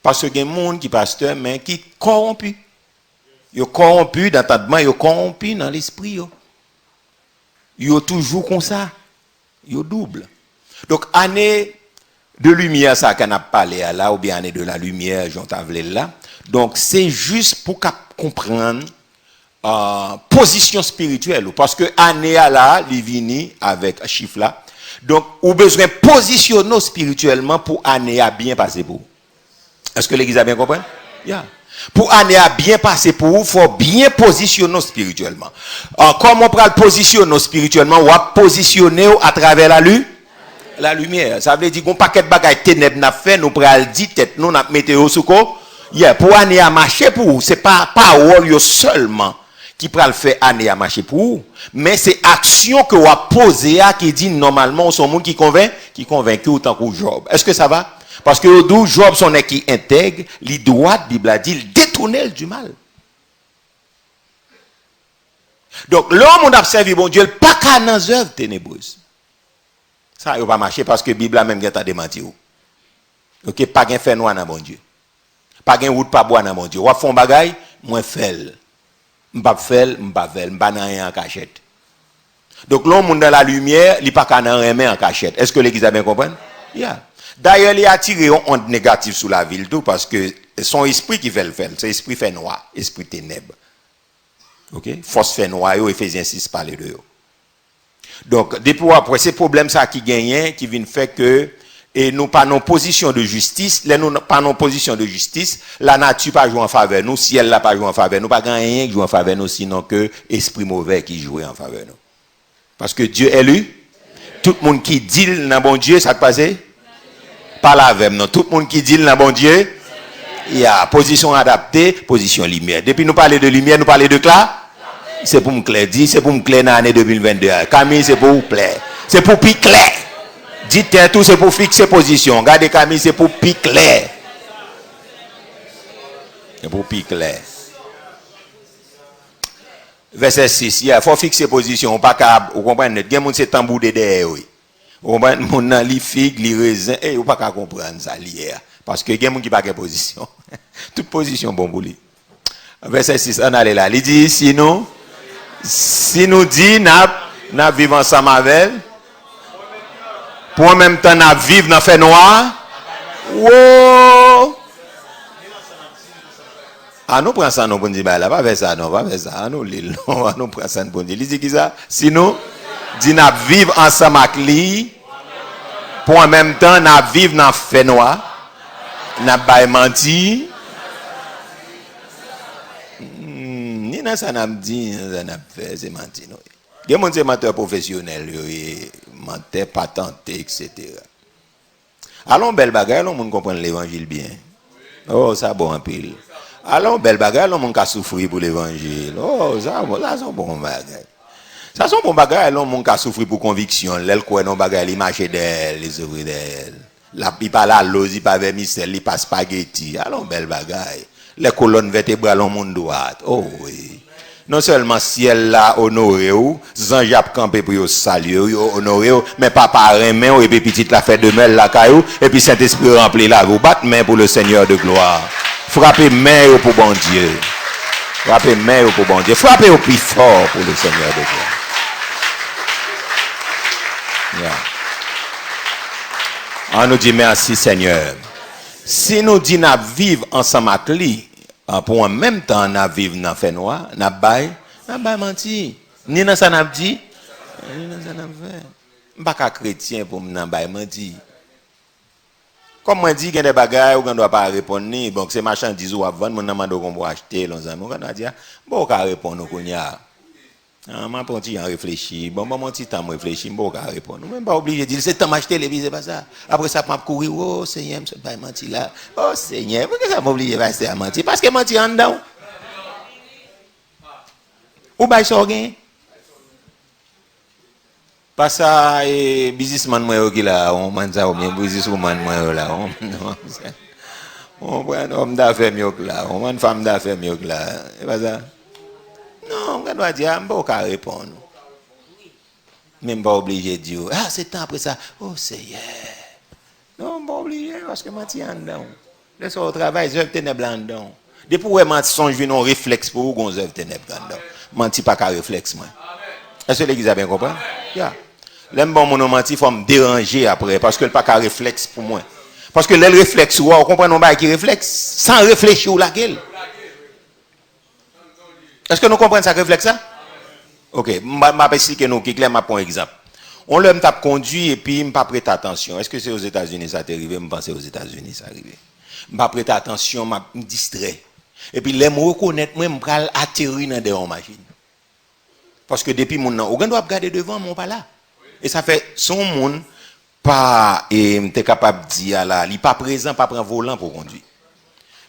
Parce qu'il y a des gens qui sont pasteurs mais qui corrompus. Ils sont corrompus d'entendement, ils sont corrompus dans l'esprit. Ils sont toujours comme ça. Ils sont double. Donc, année de lumière, ça qu'on a parlé là, ou bien année de la lumière, j'en t'avais là. Donc, c'est juste pour comprendre position spirituelle. Parce que année là, il vient avec un chiffre là. Donc, ou besoin de positionner spirituellement pour année à bien passer pour vous. Est-ce que l'église a bien compris? Yeah. Pour année à bien passer pour vous, il faut bien positionner spirituellement. Comment on peut le positionner spirituellement? On va positionner à travers la lumière. Ça veut dire qu'on paquet de bagages ténèbres n'a fait, nous pral dit tête, nous n'a météo sous quoi? Yeah. Pour année à marcher pour vous, c'est pas parole seulement qui pral faire année à marcher pour vous, mais c'est action que vous posez à qui dit normalement son monde qui convaincu autant que Job. Est-ce que ça va? Parce que d'où Job son est qui intègre, il doit, la Bible a dit, il détourne du mal. Donc l'homme on a servi bon Dieu, pas qu'à dans les œuvres ténébreuses. Ça ne va pas marcher parce que la Bible a même a démenti. OK, pas qu'un fait noir dans bon Dieu. Pas qu'un route pas bois dans bon Dieu. Ou font bagaille, moi fait. M'pa fait, m'pa dans rien en cachette. Donc l'homme dans la lumière, il pas qu'à dans rien en cachette. Est-ce que l'église a bien compris? Yeah. D'ailleurs, il a attiré un onde négative sur la ville tout parce que son esprit qui fait le faire, c'est esprit fait noir, esprit ténèbres. OK? Force fait noir, Éphésiens 6 parler de eux. Donc, depuis après, ces problèmes ça qui gagnent, qui viennent faire que, et nous pas nos positions de justice, nous pas nos positions de justice, la nature pas jouer en faveur nous, ciel là pas jouer en faveur nous, pas rien qui joue en faveur nous, sinon que esprit mauvais qui joue en faveur nous. Parce que Dieu est lui, tout le monde qui dit dans bon Dieu, ça te passe? Pas la même, non. Tout le monde qui dit dans bon Dieu, il y a position adaptée, position lumière. Depuis nous parler de lumière, nous parler de clair. C'est pour me clair. Dit, c'est pour me clair dans l'année 2022. Camille, c'est pour vous plaire. C'est pour piquer clair. Dites tout, c'est pour fixer position. Regardez Camille, c'est pour piquer clair. C'est pour piquer clair. Verset 6, il faut fixer position. Pas qu'à, vous comprenez, il y a des gens tambour de derrière, oui. Vous comprenez, mon nan li figue, li raisin, et vous pas qu'à comprendre ça hier. Parce que il y a des gens qui pas de position. Toute position bon pour lui. Verset 6, on allait là. Il dit, si nous dit, n'a vivre ensemble avec, pour en même temps, n'a vivre dans fait noir. Wow! Ah, nous prenons ça, nous, pour dire, là, pas faire ça, non, pas faire ça. Ah, nous, nous prenons ça, pour dire. Il dit qui ça? Si nous, dit, n'a vivre ensemble avec lui, pour en même temps, n'a vivre dans fait noir, n'a pas menti. Ni dans ça, n'a dit, n'a fait, c'est menti, non. Il y a des gens qui sont menteurs professionnels, menteurs patentés, etc. Allons, belle bagarre, allons, on comprend l'évangile bien. Oh, ça bon en pile. Allons, belle bagarre, allons, on a souffrir pour l'évangile. Oh, ça, c'est bon bagarre. Ça sont bon bagarre, allons, on a souffrir pour conviction. L'elle quoi, non bagarre, il marche d'elle, les ouvriers d'elle. Il pas la lose, il pas vermicelle, il pas spaghetti. Allons, belle bagarre. Les colonnes vertébrales, on monde droite. Oh oui. Non seulement ciel là honoré ou, ange a campé pour saluer, honoré ou, mais papa remet et puis petite la fait de mêle la caillou et puis Saint-Esprit remplit la vous battre main pour le Seigneur de gloire. Frappez main pour bon Dieu. Frappez main pour bon Dieu. Frappez au plus fort pour le Seigneur de gloire. Yeah. On nous dit merci Seigneur. Si nous disons nous vivre ensemble avec lui, pour en même temps nous vivre dans fait noir, nous bail menti. Ni dans ça n'a dit, ni dans ça n'a fait. Pas chrétien pour nous bail menti. Comme moi dit qu'il y a des bagages où on ne doit pas répondre ni bon c'est marchandise ou à vendre, mon demande qu'on peut acheter les amis, on va dire bon on répondre qu'on y a. M'a petit en réfléchir, bon mon petit temps réfléchir, bon on répondre. Même pas obligé de dire c'est temps m'acheter les billets, c'est pas ça. Après ça m'a courir oh Seigneur, c'est pas mentir là. Oh Seigneur, pourquoi ça m'oblige à rester à mentir parce que mentir en dedans. Ou bail ça gain. Pas ça et businessman moi qui là, on man ça ou bien businesswoman moi là. On prend homme d'affaires mieux que là, on prend femme d'affaires mieux que là. C'est pas ça. Non, on doit dire, on ne peut pas répondre. Même pas obligé de dire, ah, c'est temps après ça, oh Seigneur. Non, on ne peut pas obligé, parce que je suis en dedans. Laisse-moi au travail, je vais ténèbres en dedans. Depuis que je songe, je un réflexe pour vous, je vais ténèbres en dedans. Je ne suis pas qu'un réflexe. Est-ce que l'église a bien compris? Yeah. L'aime bon mon menti, il faut me déranger après, parce que le pas qu'un réflexe pour moi. Parce que le réflexe, on comprend non pas qui réflexe, sans réfléchir ou laquelle. Est-ce que nous comprenons ça réflexe ça? OK, je vais expliquer nous qui clair un exemple. On le tape conduit et puis je ne pas prêter attention. Est-ce que c'est aux États-Unis ça t'est arrivé? Je pense aux États-Unis ça arrivé. Je ne pas prêter attention, je me distrait. Et puis les me reconnaître moi je vais atterrir dans des machines. Parce que depuis mon nom, on doit regarder devant mon pas là. Et ça fait son monde pas et tu capable de dire là, il pas présent, pas prendre volant pour conduire.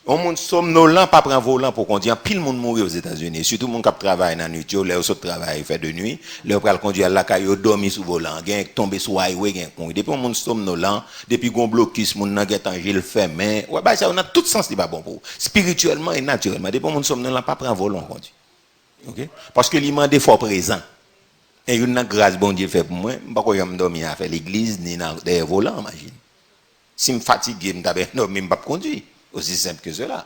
On monde somnolent pas prendre volant pour conduire, pile monde mourir aux États-Unis, surtout monde qui travaille dans nuit, les autres travail fait de nuit, les pral conduire la caillou dormir sous volant, gain tomber sur highway gain con. Depuis monde somnolent, depuis gon blocus monde nan get angel fermé, ouais bah ça on a tout sens c'est pas bon pour spirituellement et naturellement. Depuis monde somnolent pas prendre volant conduire. OK? Parce que il demande fort présent. Et une grâce bon Dieu fait pour moi, pas que j'aime dormir à faire l'église ni dans des volants imagine. Si me fatigué me taper non même pas conduire. Aussi simple que cela.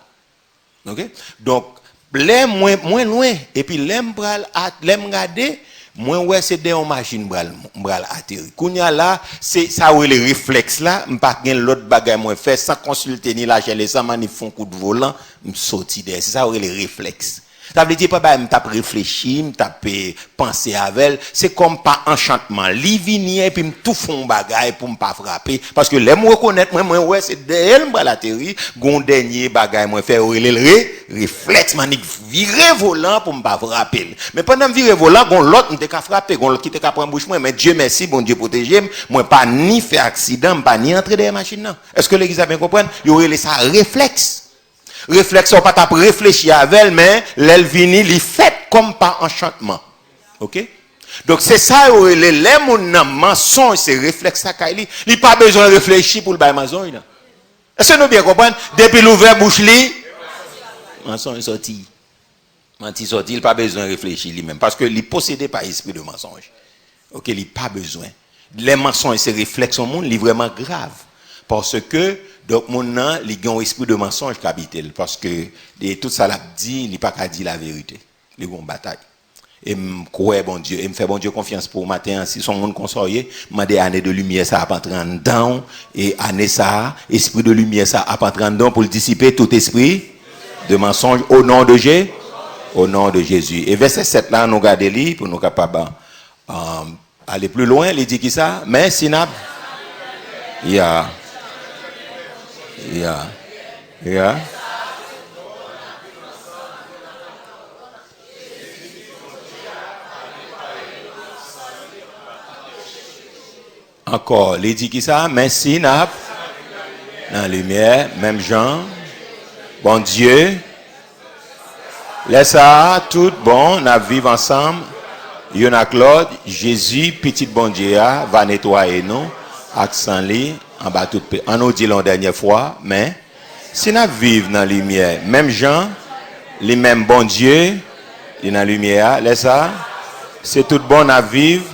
OK? Donc, les moins loin et puis l'aime regarder moins ouais c'est des machines bral atterrir. Kounya là, c'est ça où les réflexes là, m'pas gen l'autre bagaille moins fait sans consulter ni la chaîne sans manifon coup de volant, me sorti derrière. C'est ça où les réflexes. Ça veut dire pas me tape réfléchir, me tape penser avec, c'est comme pas enchantement. Li vini et puis me tout fond bagaille pour me pas frapper parce que les me reconnaître moi ouais c'est d'elle me l'atterri, gon dernier bagaille moi faire le réflexe manique virer volant pour me pas frapper. Mais pendant virer volant gon l'autre me ka frapper, gon l'autre qui te ka prendre bouche moi mais Dieu merci bon Dieu protégé moi pas ni faire accident, pas ni entrer dans la machine non. Est-ce que l'église a bien compris? Il y aurait ça réflexe. Réflexion pas t'a réfléchir avec elle mais l'elle vini li fait comme par enchantement. OK? Donc c'est ça les mon mensonge c'est réflexe ça kaili, il pas besoin de réfléchir pour le bail mensonge là. Est-ce que nous bien comprendre depuis l'ouvert bouche li mensonge sorti. Menti sorti, il pas besoin de réfléchir lui-même parce que il possédé par esprit de mensonge. OK, il pas besoin. Les mensonges c'est réflexe au monde, il vraiment grave parce que donc mon nan li gen esprit de mensonge qui habite parce que tout ça l'a dit il pas qu'à dire la vérité li gon bataille et me croire bon Dieu et me faire bon Dieu confiance pour matin si son monde consoyer demander année de lumière ça a pas entrer dedans et année ça esprit de lumière ça a pas entrer dedans pour dissiper tout esprit de mensonge au nom de Jésus au nom de Jésus et verset 7 là nous garder li pour nous capable aller plus loin il dit qui ça mais sinab yeah. Encore, il dit qui ça? Merci, n'a dans la lumière, même Jean, bon Dieu, laisse ça, tout bon, n'a vivre ensemble, y'en a Claude, Jésus, petit bon Dieu, va nettoyer nous, accent li, en bas tout paix. On nous dit la dernière fois, mais si nous vivons dans la lumière, même Jean, les mêmes bon Dieu, dans la lumière, laisse ça. C'est tout bon à vivre.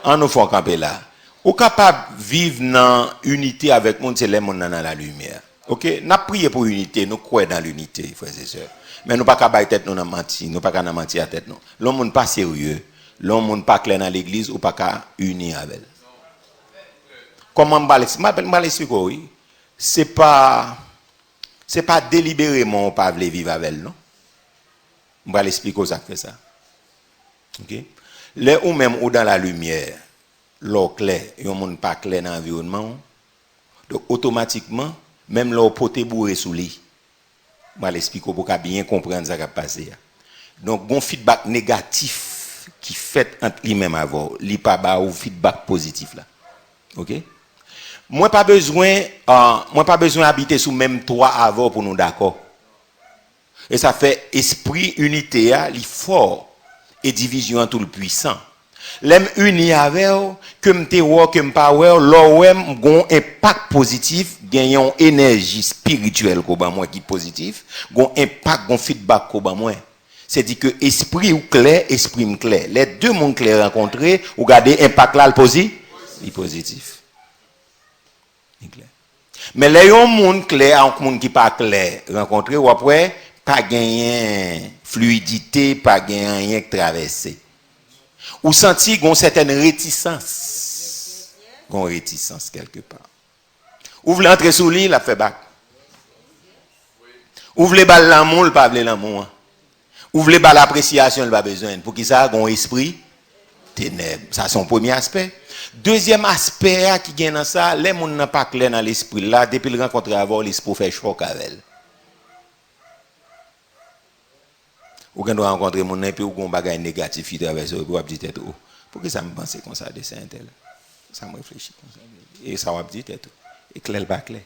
En nous faisant camper là. Ou capable de vivre dans l'unité avec monde, c'est les monde dans la lumière. OK? N'a prié pour l'unité, nous croyons dans l'unité, frères et sœurs. Mais nous pas capable tête nous dans mentir, nous pas capable mentir à tête nous. L'homme monde pas sérieux, l'homme monde pas clair dans l'église ou pas capable unir avec. Comment m'expliquer oui? C'est pas délibérément on pas veut vivre avec elle, non? On va l'expliquer ça fait ça. OK? Les ou même ou dans la lumière, l'eau clair, et on monde pas clair dans l'environnement. Donc automatiquement, même l'eau poté bourré sous lit. On va l'expliquer pour bien comprendre ça qui a passé. Donc bon feedback négatif qui fait entre lui-même avant, li pas ba ou feedback positif là. OK? Moi pas besoin habiter sous même toit avant pour nous d'accord. Et ça fait esprit unité à li fort et division en tout le puissant. L'aime uni avec que m'te ou que m'pa ou l'OM gon impact positif, gagnant énergie spirituelle ko ba moi qui positif, gon impact gon feedback ko ba moi. C'est dit que esprit ou clair, esprit clair. Les deux mon clair rencontrés, ou garder impact là le positif. Clair. Mais les yon monde clair en monde qui pas clair rencontré ou après pas gagner fluidité, pas gagner rien traverser. Ou senti gon certaine réticence. Gon réticence quelque part. Ou vle entrer sous lit, la fait bac. Ou vle bal l'amour, le pas vle l'amour. Ou vle bal l'appréciation, le pas besoin. Pour qui ça gon esprit ténèbres. Ça son premier aspect. Deuxième aspect qui gagne dans ça, les moun n'a pas clair dans l'esprit là, depuis le rencontre avant l'esprit fait choc avec elle. Ou quand on rencontre mon et puis ou gon bagay négatif il traverse ou dire tête ou pourquoi ça me pense comme ça de saint tel ça me réfléchit comme ça et ça va dire tête et clair pas clair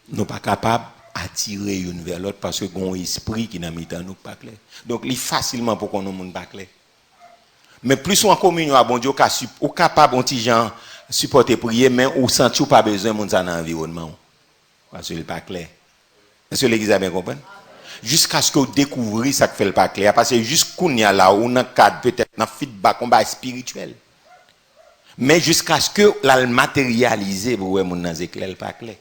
nous pas capable attirer une vers l'autre parce que gon esprit qui dans mitan nous pas clair donc il facilement pour qu'on nous monde pas clair mais plus on en communion à bon Dieu ou capable on petit gens supporter prier mais ou senti ou pas besoin monde ça dans environnement parce que il pas clair. Est-ce que l'église a bien compris? Jusqu'à ce que vous découvrez ça qui fait le pas clair. Parce que jusqu'où il y a là, on a un cadre peut-être un feedback combat spirituel. Mais jusqu'à ce que la matérialiser, vous voyez, mon nan éclair pas clair.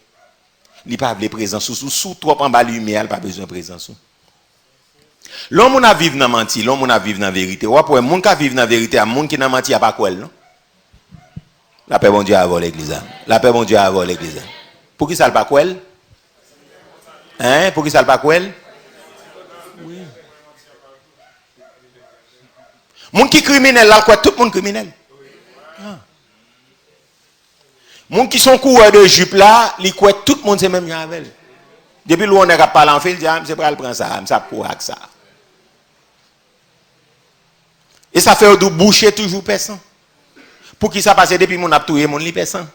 Il pas de présence sous trop en bas lumière, il pas besoin de présence. L'homme a vivre dans menti, l'homme a vivre dans vérité. Ou après monde qui vivre dans vérité, un monde qui n'a menti a pas quoi non? La paix bon Dieu avant l'église. La paix bon Dieu avant l'église. Pour qui ça le pas quoi? Hein? Pour qui ça le pas quoi? Oui. Moun qui criminel là quoi tout le monde criminel. Ah. Moun qui sont coureurs de jupe là, li quoi tout le monde c'est même avec. Depuis l'on est capable parler en fait, dit c'est pas le prendre ça, ça pour avec ça. Et ça fait de boucher toujours personne. Pour qui ça passe depuis mon a touyer mon li personne.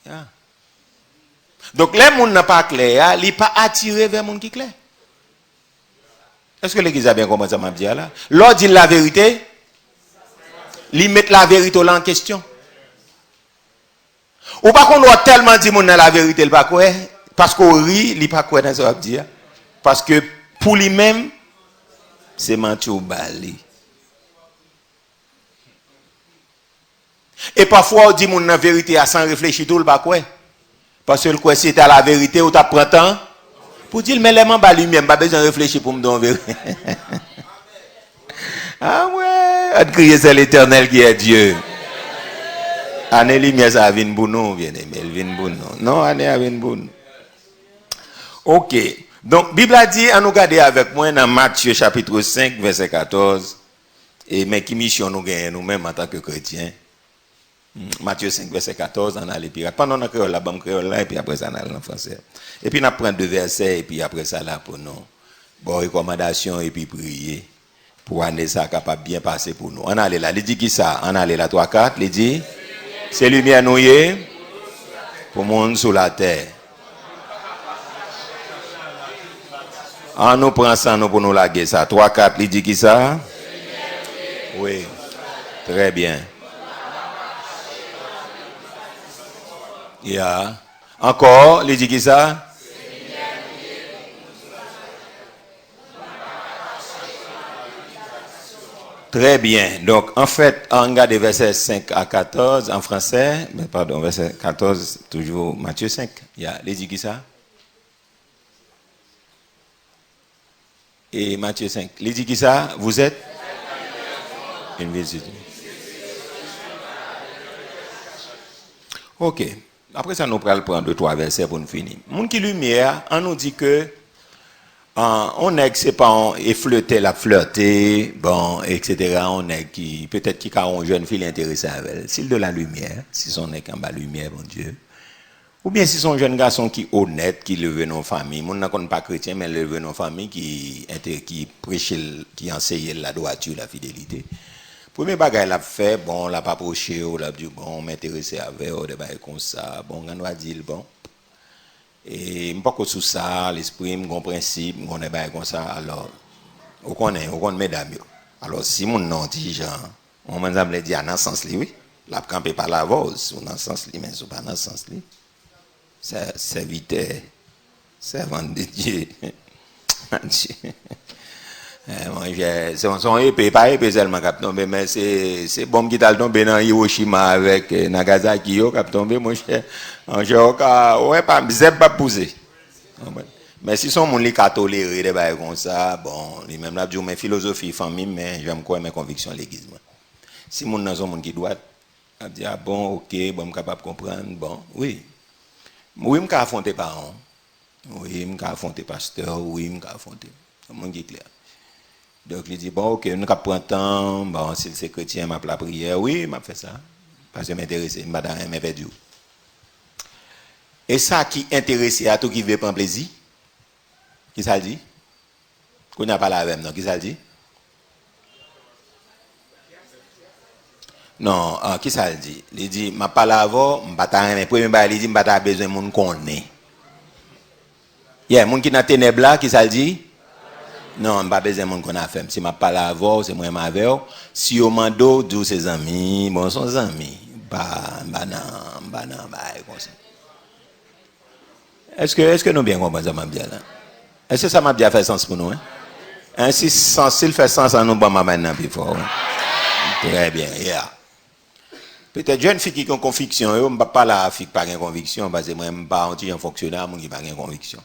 Yeah. Donc les gens n'a pas clair, ils pas attiré vers monde qui clair. Est-ce que l'église a bien compris ça m'a dit là? L'on dit la vérité, ils mettent la vérité là en question. Ou pas qu'on doit tellement dire mon la vérité il pas quoi parce qu'on rit, il pas quoi dans ça dire parce que pour lui-même c'est mentir au bali. Et parfois on dit mon la vérité sans réfléchir tout le pas quoi. Parce que le quoi c'est à la vérité ou t'apprends temps pour dire mais les membres lui-même pas besoin de réfléchir pour me donner vérité. Ah ouais, on crie c'est l'Éternel qui est Dieu. Année lumière ça vient pour nous bien aimé, elle vient pour nous. Non, année vient pour nous. OK. Donc Bible a dit à nous garder avec moi dans Matthieu chapitre 5 verset 14 et mais qui mission nous gagne nous-mêmes en tant que chrétiens. Matthieu 5, verset 14, on a les pirates. Pendant qu'on a la banque créole là, et puis après ça, on a en français. Et puis on prend deux versets, et puis après ça, là, pour nous. Bon, recommandation, et puis prier. Pour année ça, capable bien passer pour nous. On a là, il dit qui ça? On a là, 3, 4, il dit, c'est lumière nouée pour le monde sous la terre. On nous prend ça, nous pour nous laguer ça. 3, 4, il dit qui ça? Oui, très bien. Yeah. Encore, il dit qui ça? Très bien. Donc, en fait, on regarde les versets 5 à 14 en français. Mais pardon, verset 14, toujours Matthieu 5. Il y a, il dit qui ça? Et Matthieu 5. Il dit qui ça? Vous êtes? Une visite. Ok. Après ça, nous allons prendre 2-3 versets pour nous finir. Moun qui lumière, on nous dit que on est que c'est pas effleuté la flirter, bon, etc. On est qui peut-être qui a une jeune fille intéressée avec elle. S'il de la lumière, si son est en bas lumière, mon Dieu. Ou bien si son jeune garçon qui honnête, qui levé nos familles, mon n'a pas chrétien, mais levé nos familles qui prêche, qui enseigne la droiture, la fidélité. Premier bagage l'a fait, bon, l'a pas approché, ou l'a dit bon, m'intéresser avec, ou des bagages comme ça, bon, on va dire bon. Et je ne sais pas sous ça, l'esprit, mon principe, on est comme ça. Alors, on connaît mesdames. Alors, si mon nom dit genre, on m'a dit dans ce sens, oui, la campé par la voix, dans ce sens, mais ce n'est pas dans ce sens. C'est serviteur, servant de Dieu. C'est son épée, pas épée seulement qui a tombé, mais c'est bombe qui t'a tombé dans Hiroshima avec Nagasaki, qui a tombé, mon cher. Ouais, pas, zeb pas pousser. Mais si son monde qui a toléré des bails comme ça, bon, lui même là, mes philosophies, famille, mais j'aime quoi mes convictions l'église. Si mon dans son monde qui doit, a dit ah bon, ok, bon, capable de comprendre, bon, oui. Oui, je peux affronter parents. Oui, je peux affronter pasteur, oui, je peux affronter. C'est mon qui est clair. Donc, il dit, bon, ok, nous avons pris un temps, bon, si c'est chrétien, m'a la prière, oui, m'a fait ça. Parce que m'intéresse, m'a donné mes perdu. Et ça qui intéresse à tout qui veut prendre plaisir, qui ça dit? Qu'on n'a pas la même, non, qui ça dit? Non, qui ça dit? Il dit, m'a pas la voix, m'a pas rien, premier bail, il dit, m'a pas besoin de monde connaît. Il y a monde qui n'a ténèbres là, qui ça dit? Non, je n'ai pas besoin de monde qu'on a fait. Si je ne parle pas avec c'est moi qui avec. Si on m'a dit ses amis, bon, son amis. Est-ce que nous bien comprenons ça, m'a bien là? Est-ce que ça m'a bien fait sens pour nous? Ainsi, s'il fait sens à nous, bon, maintenant, plus fort. Très bien, yeah. Peut-être jeune fille qui a une conviction, je ne parle pas la fille qui n'a pas de conviction, parce que moi, je ne suis pas un fonctionnaire qui n'a pas de conviction.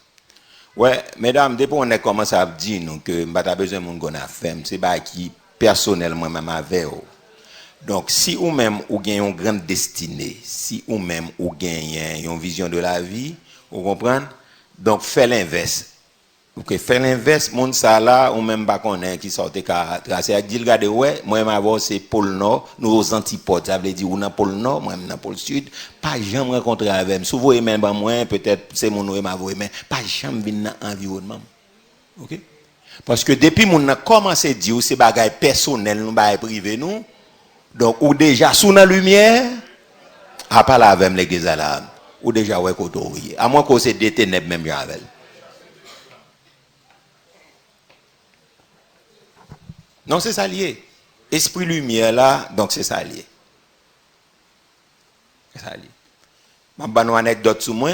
Ouais, mesdames, depuis on a commencé à dire nous que nous avons besoin de monde qu'on a fait, c'est pas qui personnellement même avec. Donc si ou même ou gagnez une grande destinée, si ou même ou gagnez une vision de la vie, vous comprenez? Donc faites l'inverse. OK, faites l'inverse, monde ça là ou même pas connaît qui sortait tracer à dire regardez ouais, moi m'avoir c'est pôle nord, nous aux antipodes, ça veut dire ou dans pôle nord, moi dans pôle sud, pas jamais rencontrer avec souvent même pas moi peut-être c'est mon ou m'avoir mais pas jamais venir dans environnement. OK? Parce que depuis mon a commencé dire c'est bagaille personnel nous bagaille privé nous. Donc ou déjà sous la lumière à parler avec l'église là, ou déjà ouais côté à moins que c'est des ténèbres même avec. Non, c'est ça lié. Esprit lumière là, donc c'est ça lié. C'est ça lié. Je vais vous une anecdote sur moi.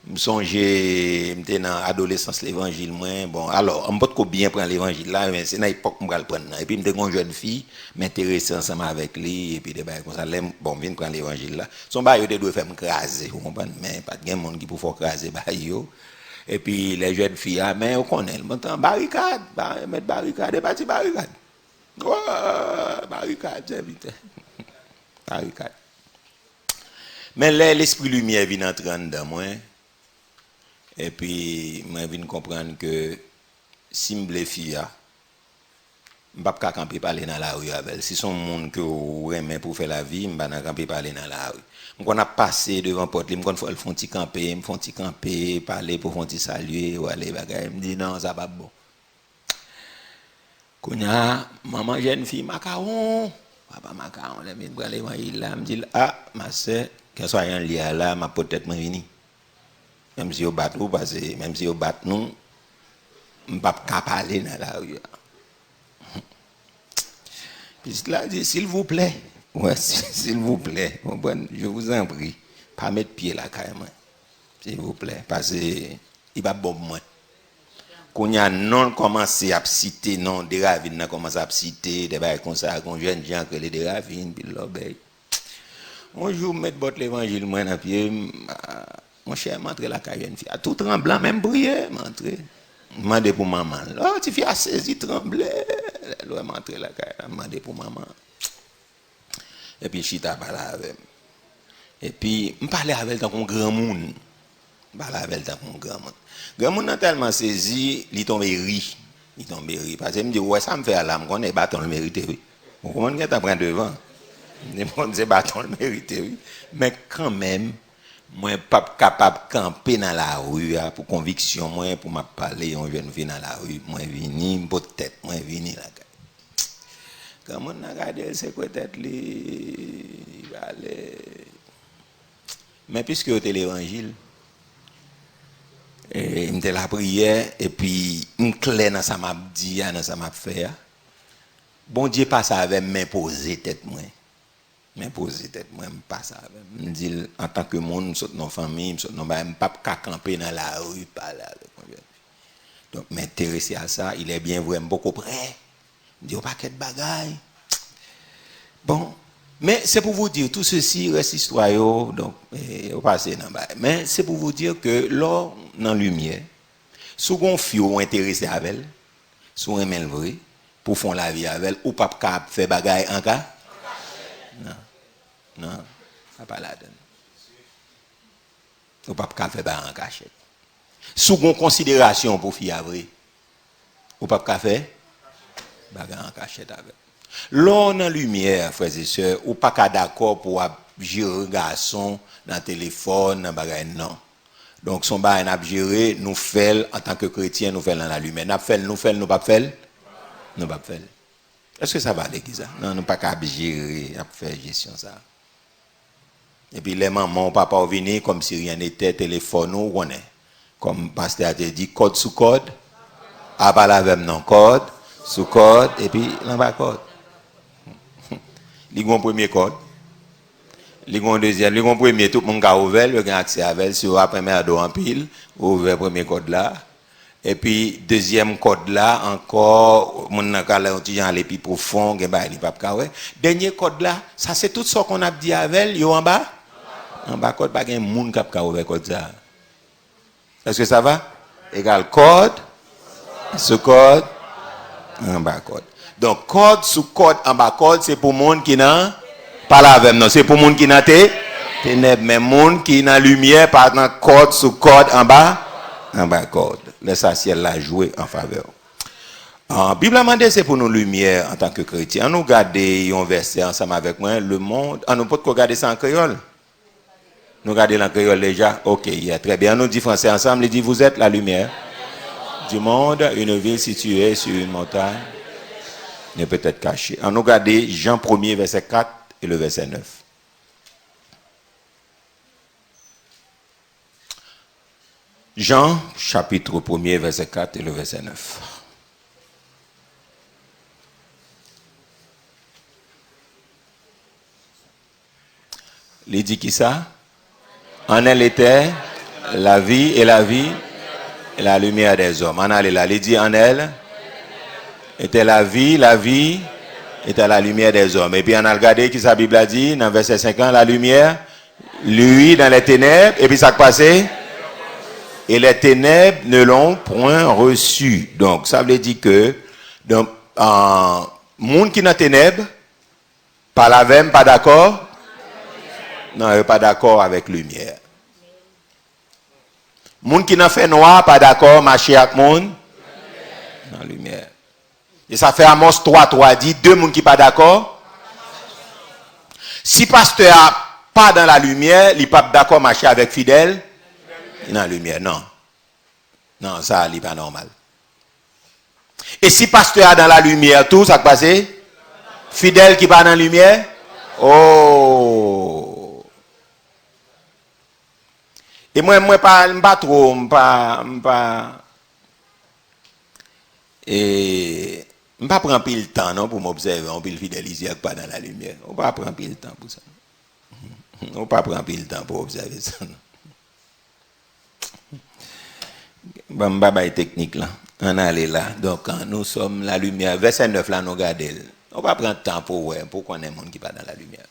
Je songe, j'étais dans l'adolescence, l'évangile. Bon, alors, on peut pas bien prendre l'évangile là, mais c'est dans l'époque où je le prendre. Et puis, je suis une jeune fille, m'intéresser ensemble avec lui, et puis, des bails comme ça. Bon, je viens prendre l'évangile là. Son bail, il doit faire me craser, vous comprenez? Mais pas de monde qui peut faire craser, et puis, les jeunes filles, mais on connaît, maintenant, barricade, mettre barricade, et parti barricade. Barricade, c'est vite. Barricade. Mais là, l'esprit lumière vient entrer dans moi. Et puis, je viens comprendre que si je suis fille, je ne peux pas camper parler dans la rue avec. Si son monde que vous aimez pour faire la vie, je ne peux pas camper parler dans la rue. Je a passé devant porte, je me font petit camper, parler pour font saluer ou aller bagaille, me dit non, ça va pas bon. Kounya, maman jeune fille macaron, papa macaron, les mis pour l'évangile là, me dit ah ma sœur, que soit un lien là, ma peut-être me venir. Même si au bat ou parce que même si au bat nous, on pas parler dans la rue. Puis là dit s'il vous plaît, ouais s'il vous plaît, je vous en prie, pas mettre pied là carrément. s'il vous plaît, parce qu'il va bon moins. Quand y a non commencé à citer, non, des ravines, on commence à citer, des bails comme ça, qu'on jeune gens que les des ravines, puis là, ben, un jour, mettre bot l'évangile, moi, dans pied, mon cher, m'entre la caille, une fille, à tout tremblant, même briller, m'entre. Demandez pour maman. Là, tu fais saisi, trembler. Là, m'entre la caille, demandez pour maman. Et puis, chita parle avec. Et puis, je parlais avec un grand monde. Je parlais avec un grand monde. Grand monde a tellement saisi, il tombe ri. Il tombe ri. Parce que me dit, ouais, ça me fait à l'âme, qu'on est bâton le mérité, oui. Comment on est en train devant? On dit bâton le mérité, oui. Mais quand même, moi, je ne suis pas capable de camper dans la rue pour conviction, moi, pour me parler, on vient dans la rue, moi, je viens, peut-être, moi, je viens là. Quand on a regardé, c'est quoi tête, il va aller. Mais puisque c'était l'évangile, il me la prière, et puis, il me clair dans ça m'a dit, dans ça m'a fait. Bon Dieu passe avec m'imposer tête, moi. M'imposer tête, moi, je passe avec. Je dis, en tant que monde, je suis dans la famille, je ne suis pas camper dans la rue, parler avec moi. Donc, m'intéresser à ça, il est bien vraiment beaucoup près. Je dis, on paquet de bagailles. Bon, mais c'est pour vous dire, tout ceci reste histoire, donc, on passe dans le mais c'est pour vous dire que, là, dans la lumière, si on fio intéressé avec elle, si on aime le vrai, pour faire la vie avec elle, ou pas faire bagaille en cas? Non. Non, ça pas la donne. Ou pas faire bagaille en cachette. Si on considération pour faire vrai, ou pas faire bagaille en cachette avec. Là, dans la lumière, frères et sœurs, ou pas d'accord pour gérer un garçon dans le téléphone, dans le non. Donc, son bagage n'a géré, nous faisons, en tant que chrétiens, nous faisons dans la lumière. Nous faisons, nous pas faire. Nous pas faire. Est-ce que ça va, l'église? Non, nous pas qu'à gérer, à faire gestion ça. Et puis, les mamans, papa, venir comme si rien n'était, téléphone, ou on est. Comme le pasteur a dit, code sous code, à pas la même non, code, sous code, et puis, là-bas, code. Il y a un premier code. Il y a un deuxième. Il y a un premier, tout le monde a ouvert, il a accès à elle. Si vous avez un dos en pile, vous ouvrez le premier code là. Et puis, deuxième code là, encore, mon étudiant aller plus profond, il pas dernier code là, ça c'est tout ce qu'on a dit avec elle, en bas. En bas, code, pas de monde qui a ouvert code ça. Est-ce que ça va? Égal code, sous code, en bas code. Donc, code sous code, en bas code, c'est pour le monde qui n'a pas la même, non, c'est pour le monde qui n'a ténèbres, mais le monde qui n'a lumière, par exemple, code sous code, en bas code. Laisse ciel la jouer en faveur. La Bible a demandé, c'est pour nos lumières en tant que chrétiens. Nous regardons un verset ensemble avec moi, le monde. On ne peut pas regarder ça en créole. Nous regardons en créole déjà. Ok, très bien. Nous dit français ensemble, il dit, vous êtes la lumière du monde, une ville située sur une montagne. Ne peut être cachée. On nous regarde Jean 1er, verset 4 et le verset 9. Jean, chapitre 1er, verset 4 et le verset 9. Il dit qui ça? En elle était la vie et la vie et la lumière des hommes. En elle là, il dit en elle était la vie était la lumière des hommes. Et puis on a regardé qui sa Bible a dit dans verset 50, la lumière, lui dans les ténèbres, et puis ça passé? Et les ténèbres ne l'ont point reçu. Donc, ça veut dire que, donc, monde qui est dans les ténèbres, pas la même, pas d'accord? Non, il n'est pas d'accord avec lumière. Monde qui n'a fait noir, pas d'accord, marcher avec monde? Non, lumière. Et ça fait Amos 3 dit, deux monde qui pas d'accord? Si pasteur n'a pas dans la lumière, il n'est pas d'accord marcher avec fidèle? Dans la lumière, non. Non, ça n'est pas normal. Et si pasteur a dans la lumière, tout, ça passe? Fidèle qui va dans la lumière? Oh! Et moi, pas trop, et je pas prendre pile temps non pour m'observer, on peut le fidéliser pas dans la lumière. On pas prendre pile temps pour ça. On pas prendre pile temps pour observer ça. Non. Bon, baba technique là. On allait là. Donc, nous sommes la lumière. Verset 9 là, nous regardons. On va prendre temps pour qu'on ait un monde qui pas dans la lumière.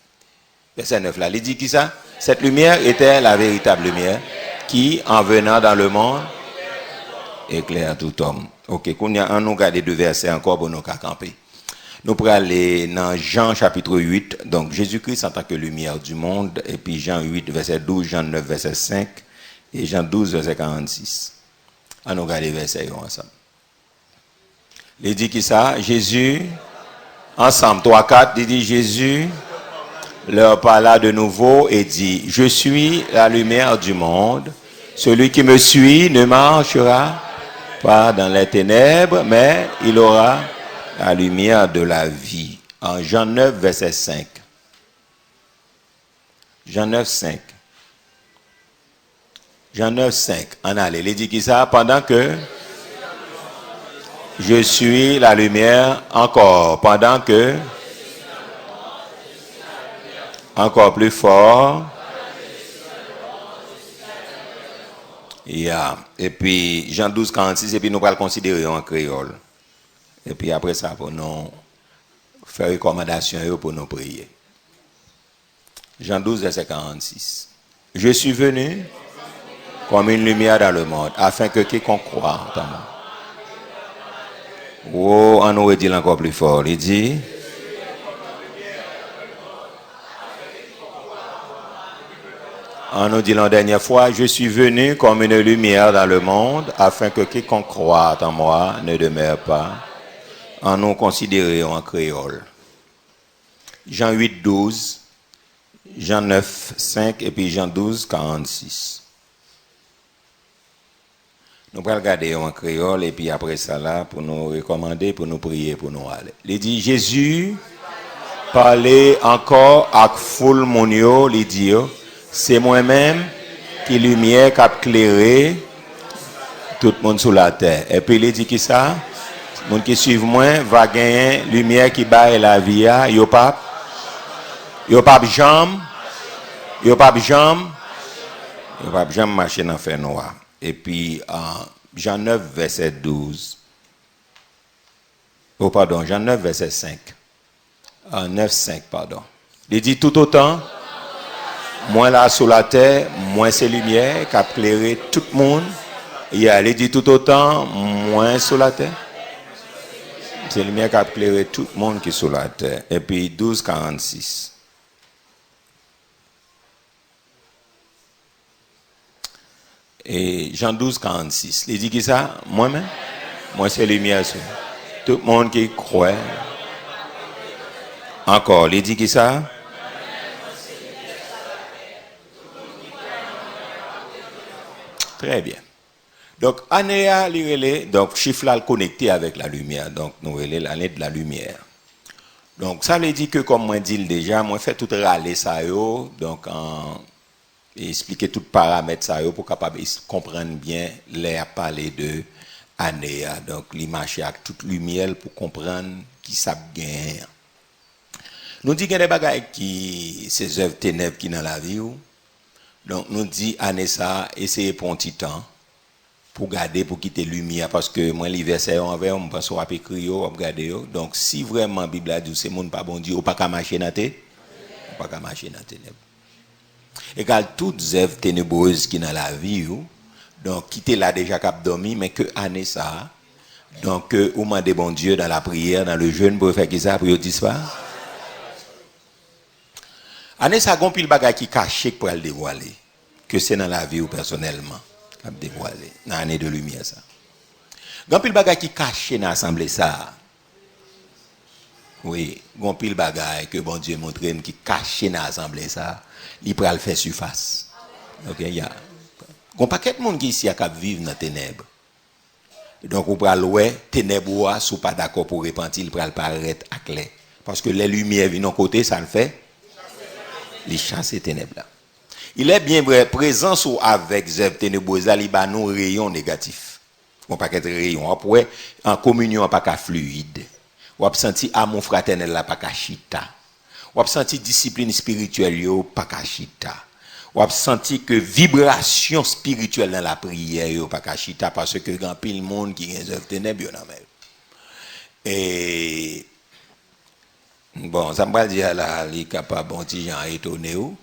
Verset 9 là, il dit qui ça? Cette lumière était la véritable lumière qui, en venant dans le monde, éclaire tout homme. Ok, qu'on y a un nous regarder deux versets encore pour nous camper. Nous pourrons aller dans Jean chapitre 8, donc Jésus-Christ en tant que lumière du monde, et puis Jean 8 verset 12, Jean 9 verset 5, et Jean 12 verset 46. On nous regarder les versets ensemble. Il dit qui ça? Jésus, ensemble, 3, 4, il dit Jésus leur parla de nouveau et dit, je suis la lumière du monde, celui qui me suit ne marchera pas dans les ténèbres, mais il aura la lumière de la vie. En Jean 9, verset 5. Jean 9, 5. Jean 9, 5. En allez, il dit qui ça? Pendant que je suis la lumière, encore. Pendant que, encore plus fort. Yeah. Et puis, Jean 12, 46, et puis nous allons le considérer en créole. Et puis après ça, pour nous faire recommandation pour nous prier. Jean 12, verset 46. Je suis venu comme une lumière dans le monde, afin que quiconque croit en moi. Oh, on nous dit encore plus fort. Il dit, on nous dit la dernière fois, je suis venu comme une lumière dans le monde, afin que quiconque croit en moi ne demeure pas. En nous considérer en créole. Jean 8, 12, Jean 9, 5 et puis Jean 12, 46. Nous allons regarder en créole et puis après ça là, pour nous recommander, pour nous prier, pour nous aller. Il dit, Jésus parlait encore à foule monio, il dit, c'est moi-même qui lumière qui a éclairé tout le monde sur la terre. Et puis il dit qui ça? Les gens qui suivent moi va gagner lumière qui baille la vie. Yo pas jambe marcher dans fer noir. Et puis Jean 9 verset 12. Oh pardon, Jean 9 verset 5. 9 5 pardon. Il dit tout autant moi là sur la terre, moi c'est lumière qui a éclairé tout le monde. Il dit tout autant moi sur la terre. C'est la lumière qui a éclairé tout le monde qui est sur la terre. Et puis 12, 46. Et Jean 12, 46. Il dit qui ça? Moi-même? Moi, c'est la lumière. Tout le monde qui croit. Encore, il dit qui ça? Très bien. Donc, Anéa, donc, chiffre là, connecté avec la lumière. Donc, nous, l'année de la lumière. Donc, ça veut dire que, comme moi dit déjà, moi, fait tout râler ça, donc, expliquer tout paramètres ça, pour capable comprendre bien, les parler de Anéa. Donc, l'image avec toute lumière pour comprendre qui ça gagne. Nous dit qu'il y a des bagages qui, ces œuvres ténèbres qui dans la vie, donc, nous dit, Anéa, essayez pour un petit temps. Pour garder, pour quitter la lumière, parce que moi, les versets envers, on pense qu'on va écrire, on va regarder. Donc, si vraiment la Bible a dit, c'est mon pas bon Dieu, on pas qu'à marcher dans la ténèbre. On pas qu'à marcher dans la ténèbre. Et quand toutes les œuvres ténébreuses qui dans la vie, donc, quitter là déjà cap dormi, mais que année ça, donc, au moment de bon Dieu, dans la prière, dans le jeûne, pour faire qui ça, pour disparaître. Année ça, gon pile bagay qui caché pour le dévoiler, que c'est dans la vie ou personnellement. Dévoilé dans l'année de lumière ça. Gon pile bagay qui caché dans l'assemblée ça. Oui, gon pile bagay que bon Dieu montre qui caché dans l'assemblée ça, il pral faire surface. OK, il y a gon paquet de monde qui ici a vivre dans ténèbres. Donc on pral ouais ténèbres sous pas d'accord pour repentir, il pral paraître à clair parce que les lumières viennent côté ça le fait. Les chasser ténèbres là. Il est bien vrai, présence ou avec zèbre ténébreuse, il y a nos rayons négatifs. On pas qu'être rayon. Après, en communion, pas qu'à fluide. On a senti amour fraternel, pas qu'à chita. On a senti discipline spirituelle, pas qu'à chita. on a senti que vibration spirituelle dans la prière yo pas kachita parce que grand pile monde qui a œuvre ténèbres dans même. Et bon, ça me va dire là, il est capable bon petit gens étonné ou.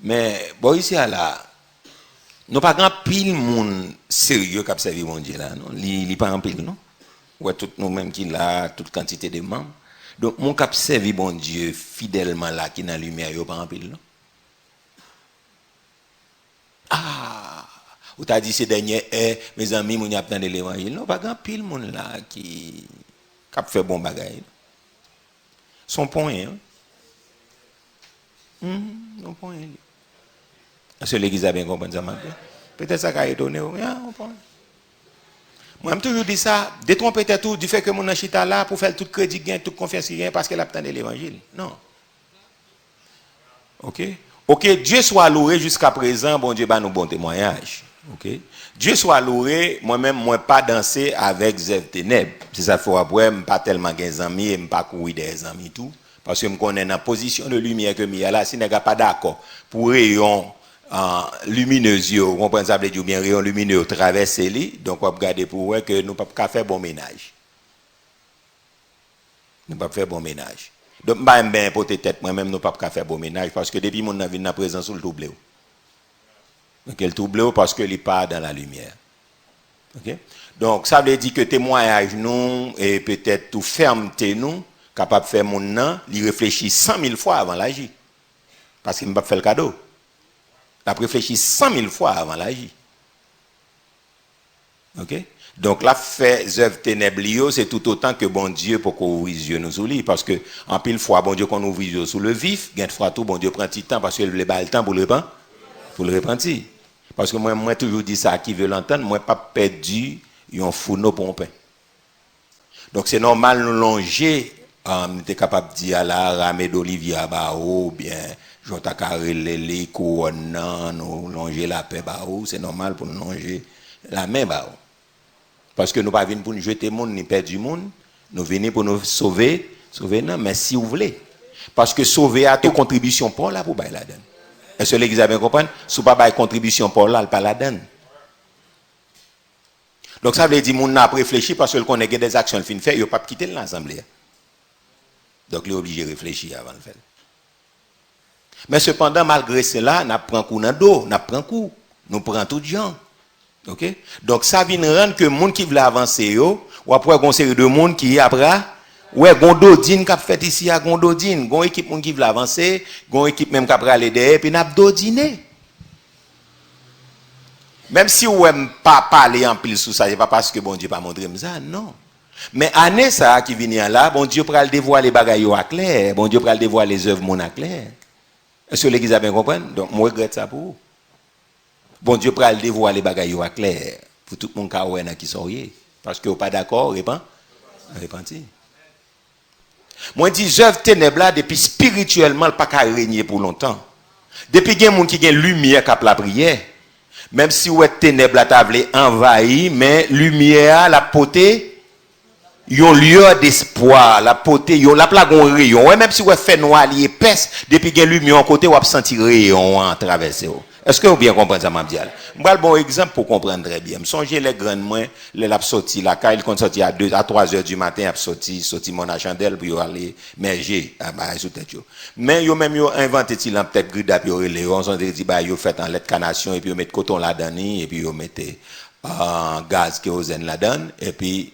Mais bon ici là, nous pas grand pile monde sérieux qui a servi mon Dieu là, non, il pas en pile non. Ouais tout nous même qui là, toute quantité de membres. Donc mon cap servi bon Dieu fidèlement là qui dans lumière yo pas en pile non. Ah, ou t'as dit ces derniers mes amis mon y a plein de l'évangile, non pas grand pile monde là qui cap fait bon bagaille. Son point hein. Son point. Est-ce que l'église a bien compris ça maintenant? Peut-être ça a étonné ou rien, on point. Moi, je toujours dit ça, détromper tout du fait que mon chita là pour faire tout crédit gain, toute confiance gain parce qu'elle a attendu l'évangile. Non. OK? OK, Dieu soit loué jusqu'à présent, bon Dieu bah nous bon témoignage. OK? Dieu soit loué, moi-même moi pas danser avec Zèv ténèbres. C'est ça faut après, me pas tellement des amis et me pas courir des amis tout parce que me connais dans position de lumière que mi là si n'est pas d'accord pour rayon lumineuse yo, vous comprenez ça veut dire bien rayon lumineux traverser li, donc on va regarder pour voir que nous pas faire bon ménage. Nous pas faire bon ménage. Donc pas bien porter tête moi même nous pas faire bon ménage parce que depuis mon vient dans présence sous le double. Donc elle double parce que il pas dans la lumière. OK? Donc ça veut dire que témoignage nous et peut-être tout fermeté nous capable faire mon nan, il réfléchit 100 000 fois avant l'agir. Parce qu'il ne peut pas faire le cadeau. Il a réfléchi 100 000 fois avant l'agir. OK? Donc là, fait œuvre ténèbres, c'est tout autant que bon Dieu pour qu'on ouvre les yeux nous sous lui. Parce que, en pile fois, bon Dieu qu'on ouvre les yeux sous le vif, gain de fois tout, bon Dieu prend petit temps parce qu'il veut pas le temps pour le repentir. Parce que moi, toujours dit ça, qui veut l'entendre, moi, pas perdu, un fourneau pompin. Donc c'est normal nous longer. On était capable de dire à la ramée d'olivier à Bao, bien, j'en carré les couronnes, nous longer la paix Bao, c'est normal pour nous longer la main Bao. Parce que nous ne pas venir pour nous jeter le monde ni perdre du monde, nous venons pour nous sauver, non, mais si vous voulez. Parce que sauver a toute contribution pour là pour bailler la donne. Est-ce que l'église a bien compris? Si vous n'avez pas de contribution pour là, elle pas la donne. Donc ça veut dire que nous n'a pas réfléchi parce que qu'on a des actions le fin faire, il n'a pas quitté l'assemblée. Donc, il est obligé de réfléchir avant de faire. Mais cependant, malgré cela, nous prenons coup dans le dos, nous prenons tout gens. OK? Donc, ça vient rendre que les gens qui veulent avancer, ou après, il y a une série de gens qui après, ouais, Gondodine qui a fait ici à Gondodine, il y a une équipe qui veut avancer, il y a une équipe même qui a aller derrière, puis nous avons dodiné. Même si vous n'avez pas parlé en pile sur ça, ce n'est pas parce que bon Dieu n'a pas montré ça, non. Mais année ça qui vient là, bon Dieu pourra le dévoiler les bagailles à clair, bon Dieu pourra le dévoiler les œuvres mon à clair. Est-ce que l'église a bien compris? Donc moi je regrette ça pour vous. Bon Dieu pourra le dévoiler les bagailles à clair pour tout le monde qui sortait parce que vous pas d'accord, repentir. Moi dis œuvre ténèbres là depuis spirituellement pas qu'à régner pour longtemps. Depuis qu'il y a des gens qui ont lumière qui la prière, même si vous êtes ténèbres là t'a envahi, mais lumière la potée yon lieu d'espoir, la poté, yon la plaque on rayon. Ouais, même si vous fait noir li épaisse, depuis qu'il y a lumière en côté, vous sentir rayon en traverser. Est-ce que vous bien comprenez ça, m'abdial? Moi, le bon exemple pour comprendre très bien. Me songez les grands moins, les l'a sorti la caille, il sorti à 3 heures du matin, a sorti mon chandelle pour aller merger à sous tête yo. Mais yo même yo inventé ti lampe tête gris d'api relé, on s'en dit bah yo fait en lettre canation et puis yo met coton là-dedans et puis yo mettez gaz kérosène là-dedans et puis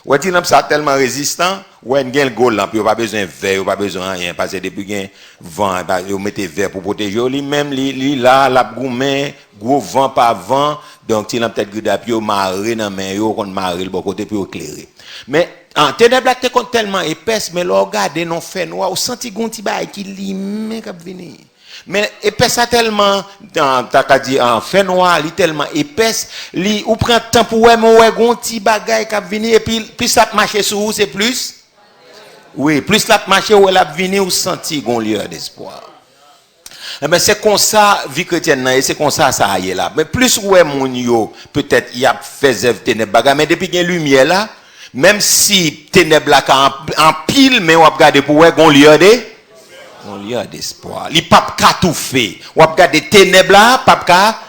ou est-il ça tellement résistant ou un gain le goal lampe pas besoin verre pas besoin rien parce que depuis gain vent vous mettez verre pour protéger lui même li là la goumé gros vent pas vent donc ti lampe tête gris d'api marrer dans main yo kon marrer le bon côté pour éclairer mais en ténèbres te kon tellement épaisse mais là regarder non fait noir ou senti gon ti bail qui limé cap venir. Mais épaisse ça tellement t'as dit en fait noir li tellement épaisse li ou prend temps pour ouais gon ti bagay qui venir et puis plus ça marcher sur vous c'est plus oui plus la marcher ou la venir ou senti gon lieu d'espoir. Mais c'est comme ça vie chrétienne et c'est comme ça ça y est là mais plus ouais mon yo peut-être il a fait œuvre ténèbres bagay mais depuis qu'il y a lumière là même si ténèbres là en pile mais on va regarder pour ouais gon lieu de On lieu d'espoir. Il pas qu'à tout faire. On regarde des ténèbres là, pas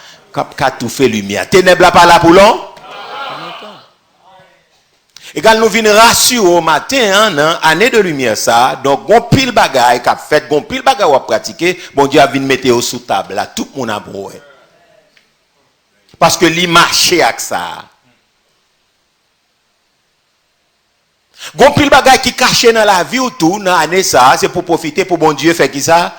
qu'à tout faire lumière. Ténèbres là pas là pour long. Et quand nous venons rassurer au matin, hein, année de lumière ça, donc gon pile bagaille qu'a fait, gon pile bagaille ou pratiquer, bon Dieu a vinn mettre au sous table là, tout le monde a broué. Parce que li marché avec ça. Gon pile bagay qui caché dans la vie ou tout dans année ça, c'est pour profiter pour bon Dieu faire qui ça?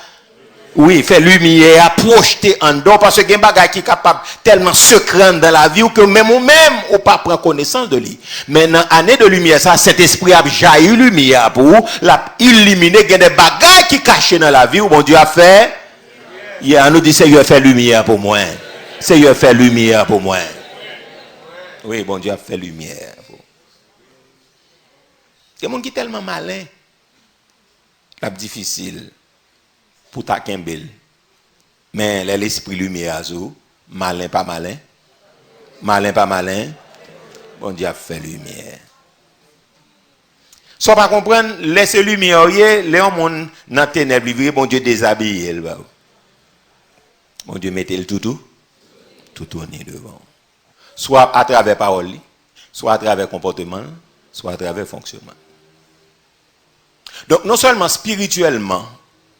Oui, faire lumière, projeter en dedans parce que gen bagay qui capable tellement secret dans la vie ou que même ou pas prendre connaissance de lui. Mais dans année de lumière ça, cet esprit a jailli lumière pour la illuminer gen des bagay qui caché dans la vie où bon Dieu a fait. Il a nous dit Seigneur fait lumière pour moi. Seigneur fait lumière pour moi. Oui, bon Dieu a fait lumière. Il y a des gens qui sont tellement malins. C'est difficile pour ta Kembel. Mais l'esprit lumière, malin pas malin. Malin pas malin. Bon Dieu a fait lumière. Sans pas comprendre, laissez lumière, les hommes dans ténèbres, bon Dieu déshabille. Bon Dieu mettez le tout tourner devant. Soit à travers parole, soit à travers comportement, soit à travers fonctionnement. Donc, non seulement spirituellement,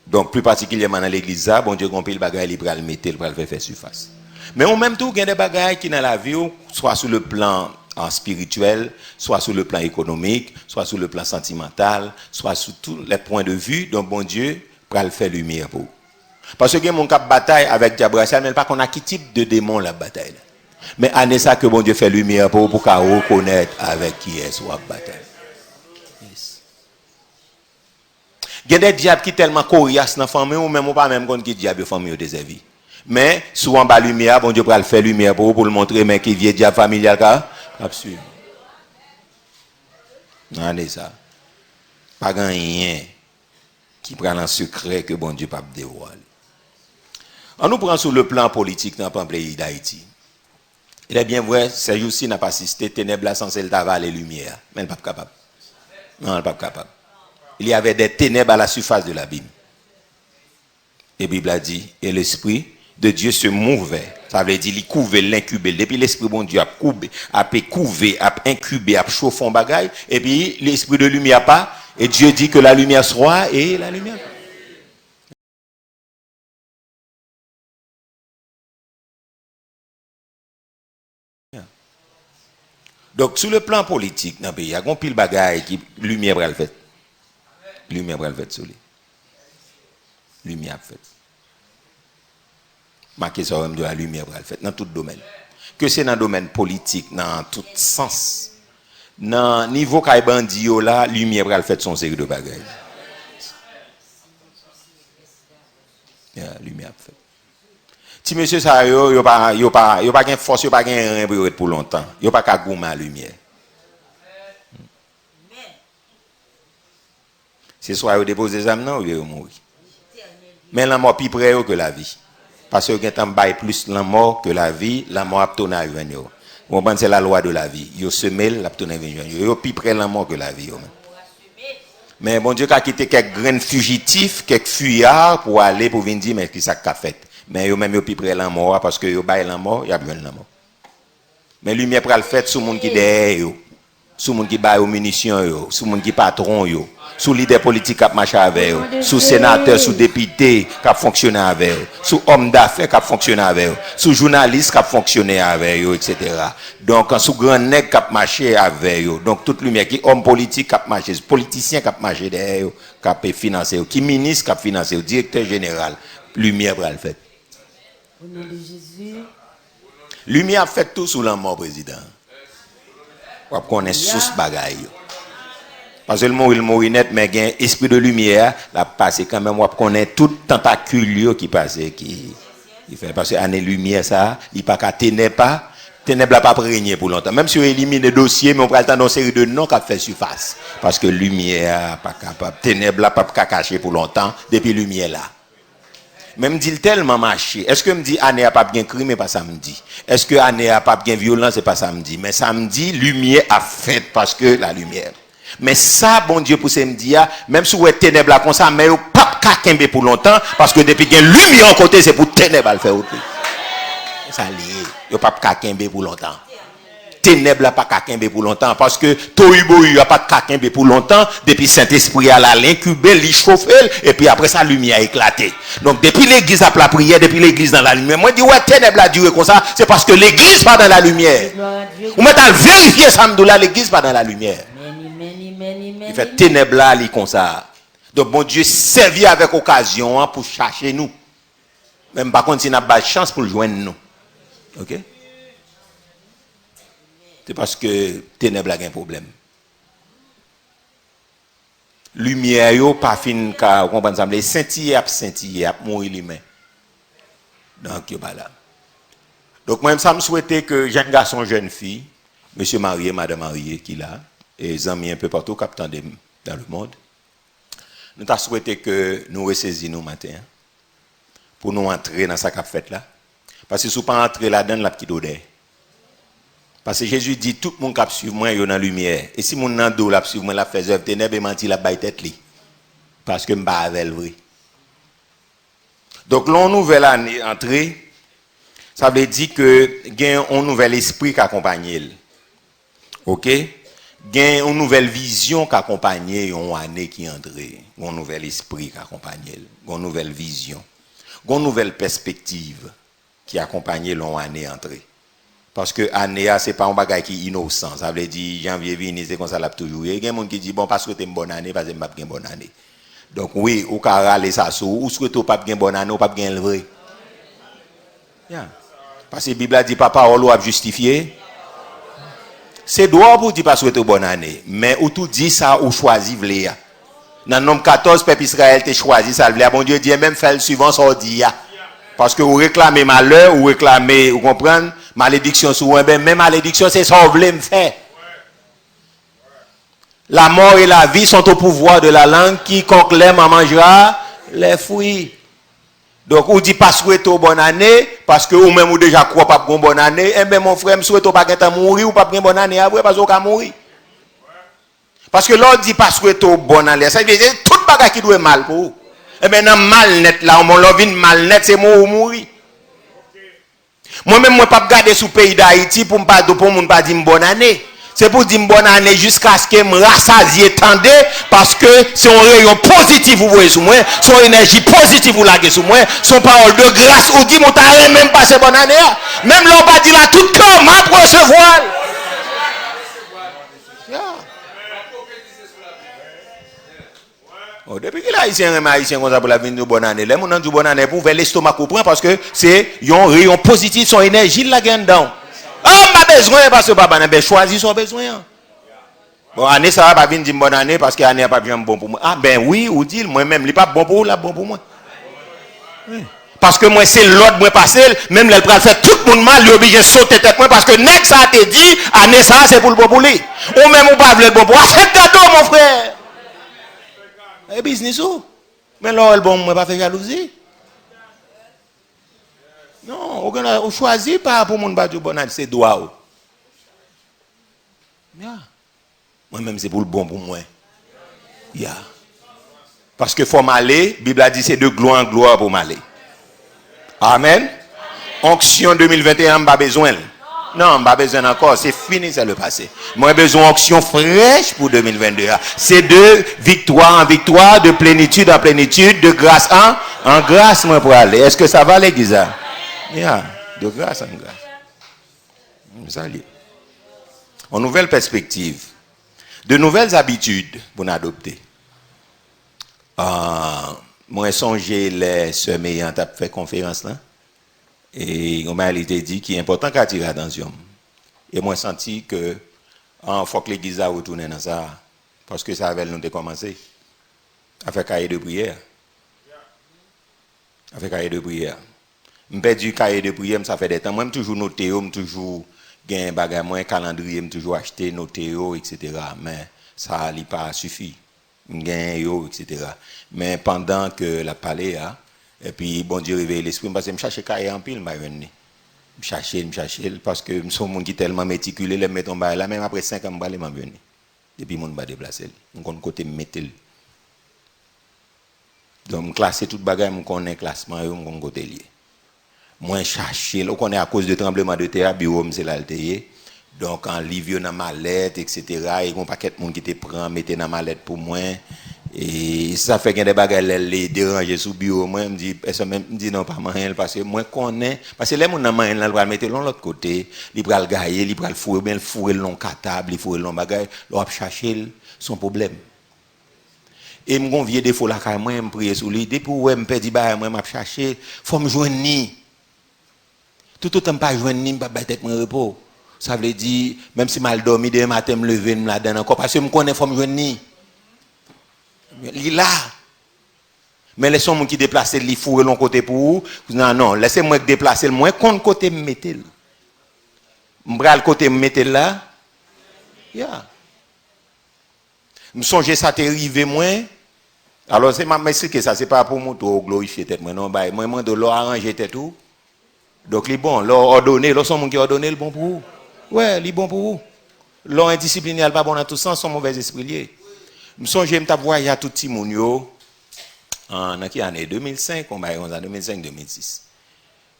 donc plus particulièrement dans l'église, bon Dieu, compile le bagage, il va le mettre, il va le faire surface. Mais en même temps, il y a des bagages qui dans la vie, soit sur le plan spirituel, soit sur le plan économique, soit sur le plan sentimental, soit sur tous les points de vue, donc bon Dieu, va le faire lumière pour. Parce que mon cap bataille avec Diabrachal, mais pas qu'on a qui type de démon la bataille. Mais année ça que bon Dieu fait lumière pour qu'à reconnaître avec qui est soit bataille. Il y a des diables qui sont tellement coriaces dans la famille, ou même pas même qui diable famille de ses vies. Mais souvent la lumière, bon Dieu va le faire lumière pour le montrer, mais qui vient diable familial absolument. Regardez ça. Pas rien qui prend un secret que bon Dieu pas dévoiler. On nous prend sur le plan politique dans le pays d'Haïti. Il est bien vrai, c'est aussi n'a pas assisté ténèbres sans celle d'avaler lumière, mais il n'est pas capable. Non, il n'est pas capable. Il y avait des ténèbres à la surface de l'abîme. La Bible a dit, et l'esprit de Dieu se mouvait. Ça veut dire, il couvait, l'incubait. Depuis l'esprit bon Dieu a couvé, a incubé, a chauffé en bagaille, et puis l'esprit de lumière pas, et Dieu dit que la lumière soit, et la lumière. Donc, sur le plan politique, dans le pays, il y a un pile bagaille qui lumière va le faire. Lumière va le faire sur lui. Lumière fait. Marquez ça de la lumière va le faire dans tout domaine. Que c'est dans le domaine politique, dans tout sens. Dans le niveau qu'il bandi là, lumière va le faire son série de bagaille. Lumière fait. Si monsieur ça yo pas gain force, yo pas gain pour longtemps. Yo pas ka goumer la lumière. C'est soit yo dépose des âmes non ou yo mourir. Mais la mort plus près que la vie. Parce que quand on baille plus la mort que la vie, la mort a tourné à venir. Bon c'est la loi de la vie. Yo semel la tourner à venir. Yo plus près la mort que la vie. Mais bon Dieu a quitté quelques grains fugitifs, quelques fuyards pour aller pour venir dire mais qui ça qu'a fait. Mais yo même yo plus près la mort parce que yo baille la mort, y a besoin de la mort. Mais lumière pour le fait sur monde qui derrière yo, sur monde qui baille aux munitions yo, sur monde qui patron yo, sur leader politique qui marche avec yo, sur sénateur, sur député qui fonctionne avec yo, sur homme d'affaires qui fonctionne avec yo, sur journaliste qui fonctionne avec yo, etc. Donc sur grand nèg qui marcher avec yo. Donc toute lumière qui homme politique qui marcher, politicien qui marcher derrière yo, qui financer yo, qui ministre qui financer yo, directeur général, lumière pour le fait. Au nom de Jésus. Lumière fait tout sous la mort président. On connaît sous bagaille. Parce que le mot net mais gain esprit de lumière la passé quand même on connaît tout tentacule qui passe qui fait parce que année lumière ça, il pas qu'à ténèbres la pas régner pour longtemps. Même si on élimine les dossiers mais on prend le temps d'une série de noms qui fait surface parce que lumière pas capable ténèbres pas cacher pour longtemps depuis lumière là. Même dit tellement marché. Est-ce que me dit année a pas bien crime mais pas samedi. Est-ce que année a pas bien violence c'est pas samedi mais samedi lumière a fait parce que la lumière. Mais ça, bon Dieu, pour ça me dire, même si vous êtes ténèbres là comme ça, mais vous pas kakembe pour longtemps, parce que depuis qu'il y a lumière en côté, c'est pour ténèbres à le faire. Ça lié. Vous pas kakembe pour longtemps. Ténèbres là pas kakembe pour longtemps, parce que Tohubohu a pas kakembe pour longtemps, depuis Saint-Esprit à la l'incuber, l'chauffer, et puis après ça, lumière a éclaté. Donc depuis l'église a la prière, depuis l'église dans la lumière, moi je dis ouais, ténèbres là duré comme ça, c'est parce que l'église pas dans la lumière. Vous mettez à vérifier ça, l'église pas dans la lumière. Il fait ténèbres là, il comme ça. Donc bon Dieu servit avec occasion hein, pour chercher nous. Même par contre, il n'a pas de chance pour le joindre nous. OK? C'est parce que ténèbres a un problème. Lumière yo pas fin ka comprendre ça, les scintiller a mourir lui-même. Donc yo pas là. Donc moi ça me souhaitais que jeune garçon, jeune fille, monsieur marié, madame mariée qui là et les amis un peu partout captant dans le monde. Nous t'a souhaité que nous ressaisissions nous matin pour nous entrer dans sa cap fête là. Parce que si vous pas entrer là-dedans la petite odeur. Parce que Jésus dit tout le monde qui suivre moi yo dans lumière et si mon nan do la suivre moi la fait œuvre ténèbres et menti la baille tête li. Parce que m'pa avec vrai. Donc l'on nouvelle année entrée ça veut dire que gain un nouvel esprit qui accompagne. OK? Gain une nouvelle vision qui accompagne une année qui entrée, un nouvel esprit qui accompagne, une nouvelle vision, une nouvelle perspective qui accompagne l'année entrée. Parce que année c'est pas un bagage qui est innocent, ça veut dire janvier vini c'est comme ça l'a toujours. Il y a des gens qui disent bon parce que tu une bonne année parce que m'a une bonne année. Donc oui, ou ka râler ça ou souhaite pas une bonne année ou pas bien le vrai. Yeah. Parce que la Bible a dit papa on l'a justifié. C'est droit pour dire pas souhaiter bonne année, mais ou tout dit ça ou choisi vle. Dans le nombre 14 peuple Israël te choisi ça vle. Bon Dieu dit même faire le suivant ça dit. Parce que vous réclamez malheur, vous réclamez, vous comprenez, malédiction sur vous, même malédiction c'est ça vous voulez me faire. La mort et la vie sont au pouvoir de la langue, quiconque l'aime en mangera les fruits. Donc, on dit pas souhaiter bonne année, parce que vous-même vous déjà croyez pas une bonne année, et bien mon frère, me souhaite pas qu'être mourir ou pas une bonne année après, parce qu'on va mourir. Parce que l'on dit pas souhaiter bonne année, ça veut dire tout bagage qui doit mal pour vous. Et bien, dans mal net là, on l'a vu mal net, c'est mort ou mourir. Moi-même, je ne peux pas garder sous le pays d'Haïti pour ne pas dire bonne année. C'est pour dire bonne année jusqu'à ce que je me rassasie tendez parce que c'est un rayon positif vous voyez sur moi, son énergie positive vous laguez sur moi, son parole de grâce ou dit mon t'as même passé bonne année. Même l'on pas dit là tout cœur m'a pour recevoir. Oh, depuis que l'haïtien comme ça pour la venue de bonne année, les gens dit bonne année pour vers l'estomac comprendre parce que c'est un rayon positif, son énergie la gagne dedans. Ah, pas besoin parce que papa n'a choisi son besoin. Bon, année ça va pas venir dire bonne année parce que année pas bien bon pour moi. Ah ben oui, ou dit moi-même, il pas bon pour vous, là bon pour moi. Oui. Parce que moi c'est l'autre moi passé, même elle pral faire tout le monde mal, il obligé sauter tête moi parce que nèg ça te dit année ça c'est pour le bon pour lui. Ou même ou pas le bon pour. C'est gâteau mon frère. Et business ou. Mais là bon moi pas faire jalousie. Non, on choisit pas pour mon badou bonne année, c'est droit. Yeah. Moi-même, c'est pour le bon pour moi. Yeah. Parce que faut m'aller, la Bible a dit c'est de gloire en gloire pour m'aller. Amen. Onction 2021, pas besoin. Non, pas besoin encore, c'est fini, c'est le passé. Moi, j'ai besoin d'onction fraîche pour 2022. C'est de victoire en victoire, de plénitude en plénitude, de grâce en grâce, moi, pour aller. Est-ce que ça va, l'église? Yeah. De grâce en grâce. Vous allez. En nouvelle perspective, de nouvelles habitudes pour nous adopter. Moi, j'ai songé les semaines à fait conférence là. Et on m'a dit qu'il est important qu'à tirer attention. Et moi, j'ai senti que il faut que l'église a retourné dans ça. Parce que ça avait nous commencé. À faire cahier de prière. À faire cahier de prière. Je perds du cahier de prière, ça fait des temps. Moi, je toujours noté, je toujours gain bagage, moi, calendrier, je toujours acheté, noté, etc. Mais ça n'a pas suffi. Gain, etc. Mais pendant que la palais, et puis, bon Dieu réveille l'esprit, parce que je cherche cahier en pile, je cherche, parce que je suis un monde qui est tellement méticuleux, les mettre en bas là, même après 5 ans, je vais venir. Depuis mon pas déplacer. On connaît côté mettre. Donc classer toute bagaille, on connaît classement et on côté lié. Moi chercher, on connaît à cause de tremblement de terre, bureau c'est l'altéé. Donc en livre dans mallette etc. et un paquet de monde qui te prend mettre dans mallette pour moi. Et ça fait qu'il y a des bagages les déranger sous bureau moi me dit personne même me dit non pas rien parce que moi connais parce que les monde dans main là va mettre l'autre côté il va le gailler il va le fourrer bien le fourrer long cartable il fourrer long bagage l'on chercher son problème et me convier des fois là quand moi me prier sur lui depuis ouais me perdre ba moi m'a chercher faut me joindre ni tout autant pas joindre ni pas tête me repos ça veut dire même si mal dormi demain matin me lever me la donne encore parce que me connais faut me joindre ni il là mais laissez moi qui déplacer li fourrer l'on côté pour non laissez-moi déplacer le moins contre côté me mettre m'bral côté me mettre là yeah me songer ça t'est arrivé moins alors c'est m'a expliquer ça c'est pas pour moi tout glorifier tête moi non bah moi demande de l'arranger tête tout donc li bon l'or ordonner l'on son monde qui ordonner le bon pour vous ouais li bon pour vous l'on indiscipliné pas bon dans tout sens son mauvais esprit lié me songer me t'a voyé à tout petit moun yo en quelle année 2005 on bail comme ça 2005 2006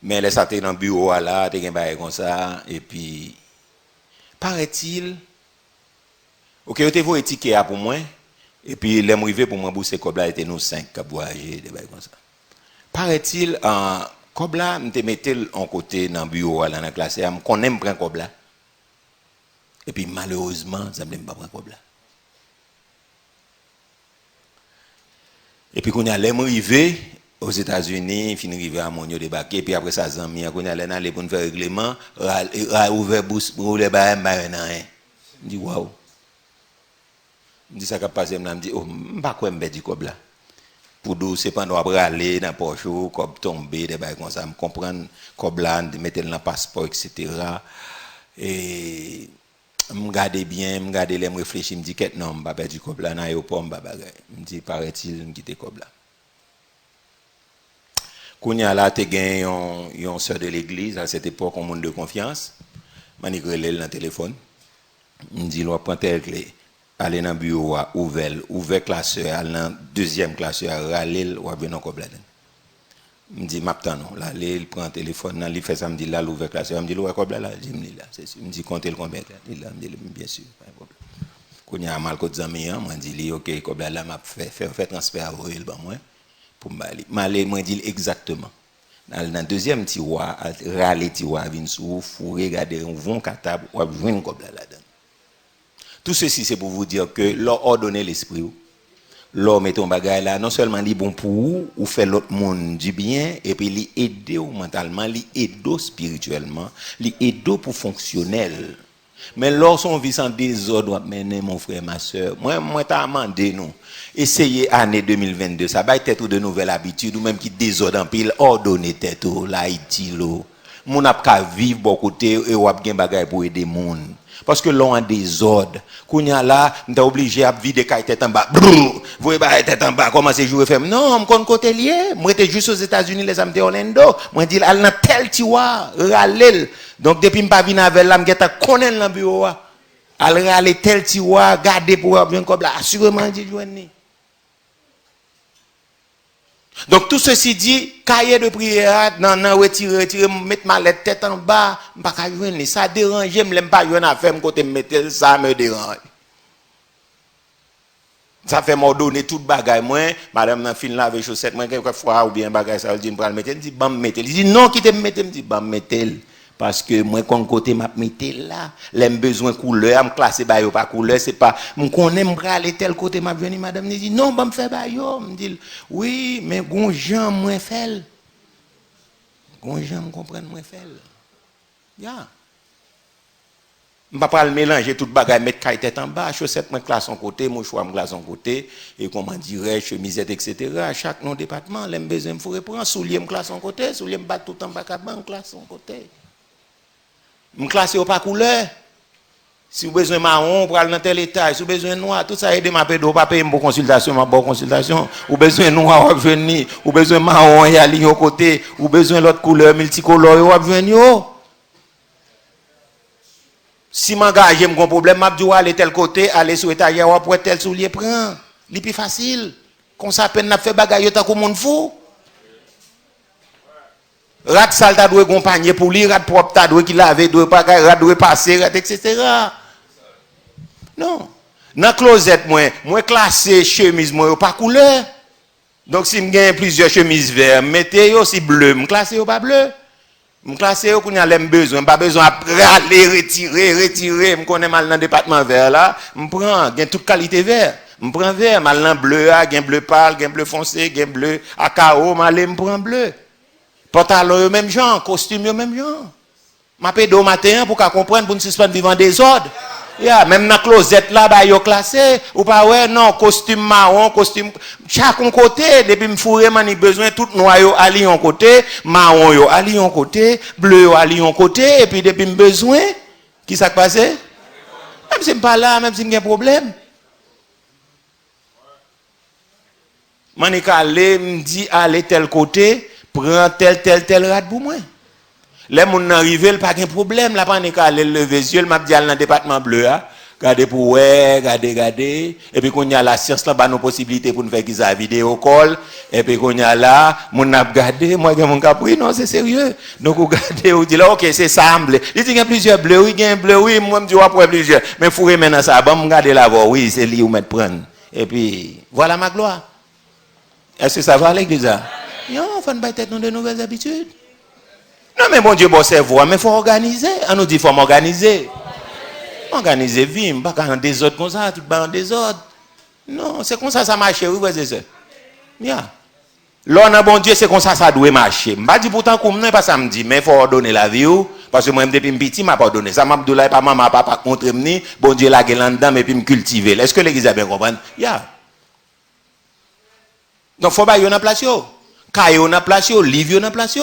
mais là ça était dans bureau là t'es gen bail comme ça et puis paraît-il OK yo te voye ticket pour moi et puis les m'rivé pour moi bourser comme là était nous 5 qui voyager des bail comme ça paraît-il comme là me te mettait en côté dans bureau là dans classe me connais me prend comme là et puis malheureusement ça me pas prend comme là. Et puis quand on allait arriver aux États-Unis, fin arrivé à Monio débarquer puis après ça Zambie quand on allait aller pour faire règlement, ouvert bouche pour les bail rien. Je dis waouh. Je dis ça qu'a passé me dit oh pas quoi me dit comme là. Pour d'où c'est pendant après aller dans poche comme tomber des bail comme ça me comprendre comme là mettre dans passeport etc. Et me garder bien me garder les me réfléchir me dit que non pas perdu comme là dans aéroport me me dit paraît-il me quitter comme là kounya là te gagne yon sœur de l'église à cette époque un monde de confiance m'a grelé dans téléphone me dit l'on prend telle clé aller dans bureau ouvert classeur aller dans deuxième classeur râler ou venir comme là me dit m'attend non là il prend téléphone là il fait ça me dit là l'ouvert classeur me dit ouais comme là je me dit là c'est sûr me dit compter le combien il là me dit bien sûr pas de problème quand il y a mal côté zami moi dit OK comme là m'a fait transfert à Royal ba moi pour m'aller moi dit exactement dans deuxième tiroir râler tiroir vinn sous faut regarder un bon cartable ou joindre comme là-dedans tout ceci c'est pour vous dire que leur ordonner l'esprit l'homme met ton bagage là non seulement li bon pour vous ou fait l'autre monde du bien et puis li aider mentalement li aider spirituellement li aider pour fonctionnel mais lorsqu'on vit sans désordre mener mon frère ma soeur moi t'a demandé nous essayer année 2022 ça va être de nouvelles habitudes ou même qui désordre en pile ordonner tête là Haïti lo mon a ka vivre bon côté et ou a gen bagage pour aider monde parce que l'on a des ordres kounya là m'ta obligé à vider kay tête en bas voyez ba tête en bas commencer jouer ferme non me kon côté lié moi était juste aux États-Unis les amis de Orlando moi dit al dans tel tiwa ralel donc depuis m'pa vinn avec là m'geta connaître dans bureau al rale tel tiwa garder pour bien comme là assurément dit joindre. Donc tout ceci dit cahier de prière non retirer mettre ma lettre tête en bas pas ka joindre ça dérange me l'aime pas joindre affaire me côté mettre ça me dérange ça fait m'ordonner toute bagaille moi madame nan fin laver chaussette moi quelques fois ou bien bagaille ça dit me pral mettre dit bam mettre il dit non quitte me mettre me dit bam mettre parce que moi kon côté m'a mettre là l'aime besoin couleur me classer ba yo pas couleur c'est pas me connais me aller tel côté m'a venir madame dit non ba me faire ba yo me dit oui mais gon Jean moi fait gon Jean me comprendre moi fait ya m'pa pas le mélanger toute bagaille mettre caille tête en bas chaussette moi classe en côté mon choix me classe en côté et comment dirais chemisette etc. chaque non département l'aime besoin me faut reprendre soulier me classe en côté soulier me battre tout en bas caban classe en côté me classer au pas couleur si vous besoin marron pour aller dans tel étage si vous besoin noir tout ça aider m'a pédo pas payer pour consultation ma bonne consultation ou besoin noir venir ou besoin marron y aller au côté ou besoin l'autre couleur multicolore ou venir Si m'engage, j'ai un problème, m'a dit aller tel côté, aller sur étagère ou après tel soulier prend. C'est plus facile. Comme ça peine n'a fait bagaille tant que monde fou. Rat sale ta doit accompagner pour lui, rat propre ta doit qui laver, doit pas rat doit passer, rat etc. Non. Dans closet moi classé chemise moi pas couleur. Donc si me plusieurs chemises vertes, mettez yo si bleu, me classer yo pas bleu. Me classer yo qu'on a l'aime besoin, pas besoin aller retirer, me connais mal dans département vert là, me prend gain toute qualité vert. Me prend vert, mal dans bleu, gain bleu pâle, gain bleu foncé, gain bleu à carreau, mal me prend bleu. Pantalon yo même genre, costume yo même genre. M'a pédo au matin pour qu'à comprendre pour nous suspendre vivant des ordres. Yeah, même dans closet là ba yo classé ou pas ouais non costume marron costume chaque côté depuis me fourrer mani besoin tout noir yo ali un côté marron yo ali un côté bleu yo ali un côté et puis depuis me besoin qui ça passé même si me pas là même si me un problème mani calé me dit aller tel côté prend tel rat pour moi. Les gens arrivent, pas de problème, là, pas de lever les yeux, m'a dit dans le département bleu, regardez pour ouais, regardez, et puis qu'on y a la science là, nos possibilités pour nous faire qu'ils aient vidéo call, et puis qu'on y a là, mon a regardé, moi j'ai mon capri, non, c'est sérieux. Donc vous regardez, vous dites là, ok, c'est semble. Il dit qu'il y a plusieurs bleus, oui, il y a un bleu, oui, moi je dis ouais, plusieurs, mais faut maintenant ça, bon, regardez là, oui, c'est lui où mettre prendre. Et puis voilà ma gloire. Est-ce que ça va l'église là? Non, il faut pas tête dans de nouvelles habitudes. Non, mais bon Dieu, bon cerveau, mais il faut organiser. On nous dit qu'il faut m'organiser. Organiser, vie, pas qu'en désordre comme ça, tout en désordre. Non, c'est comme ça marche, oui, c'est ça. Bien. L'on bon Dieu, c'est comme ça doit marcher. Je ne dis pourtant que je ne pas samedi, mais il faut ordonner la vie. Parce que moi, depuis petit, je ne pas ordonné. Ça m'a dit, pas maman, papa, contre moi, bon Dieu, la gueule dedans, et puis me cultiver. Est-ce que l'église a bien compris? Yeah. Donc, il faut pas y avoir place. Cahier, on a place, livre, on a place.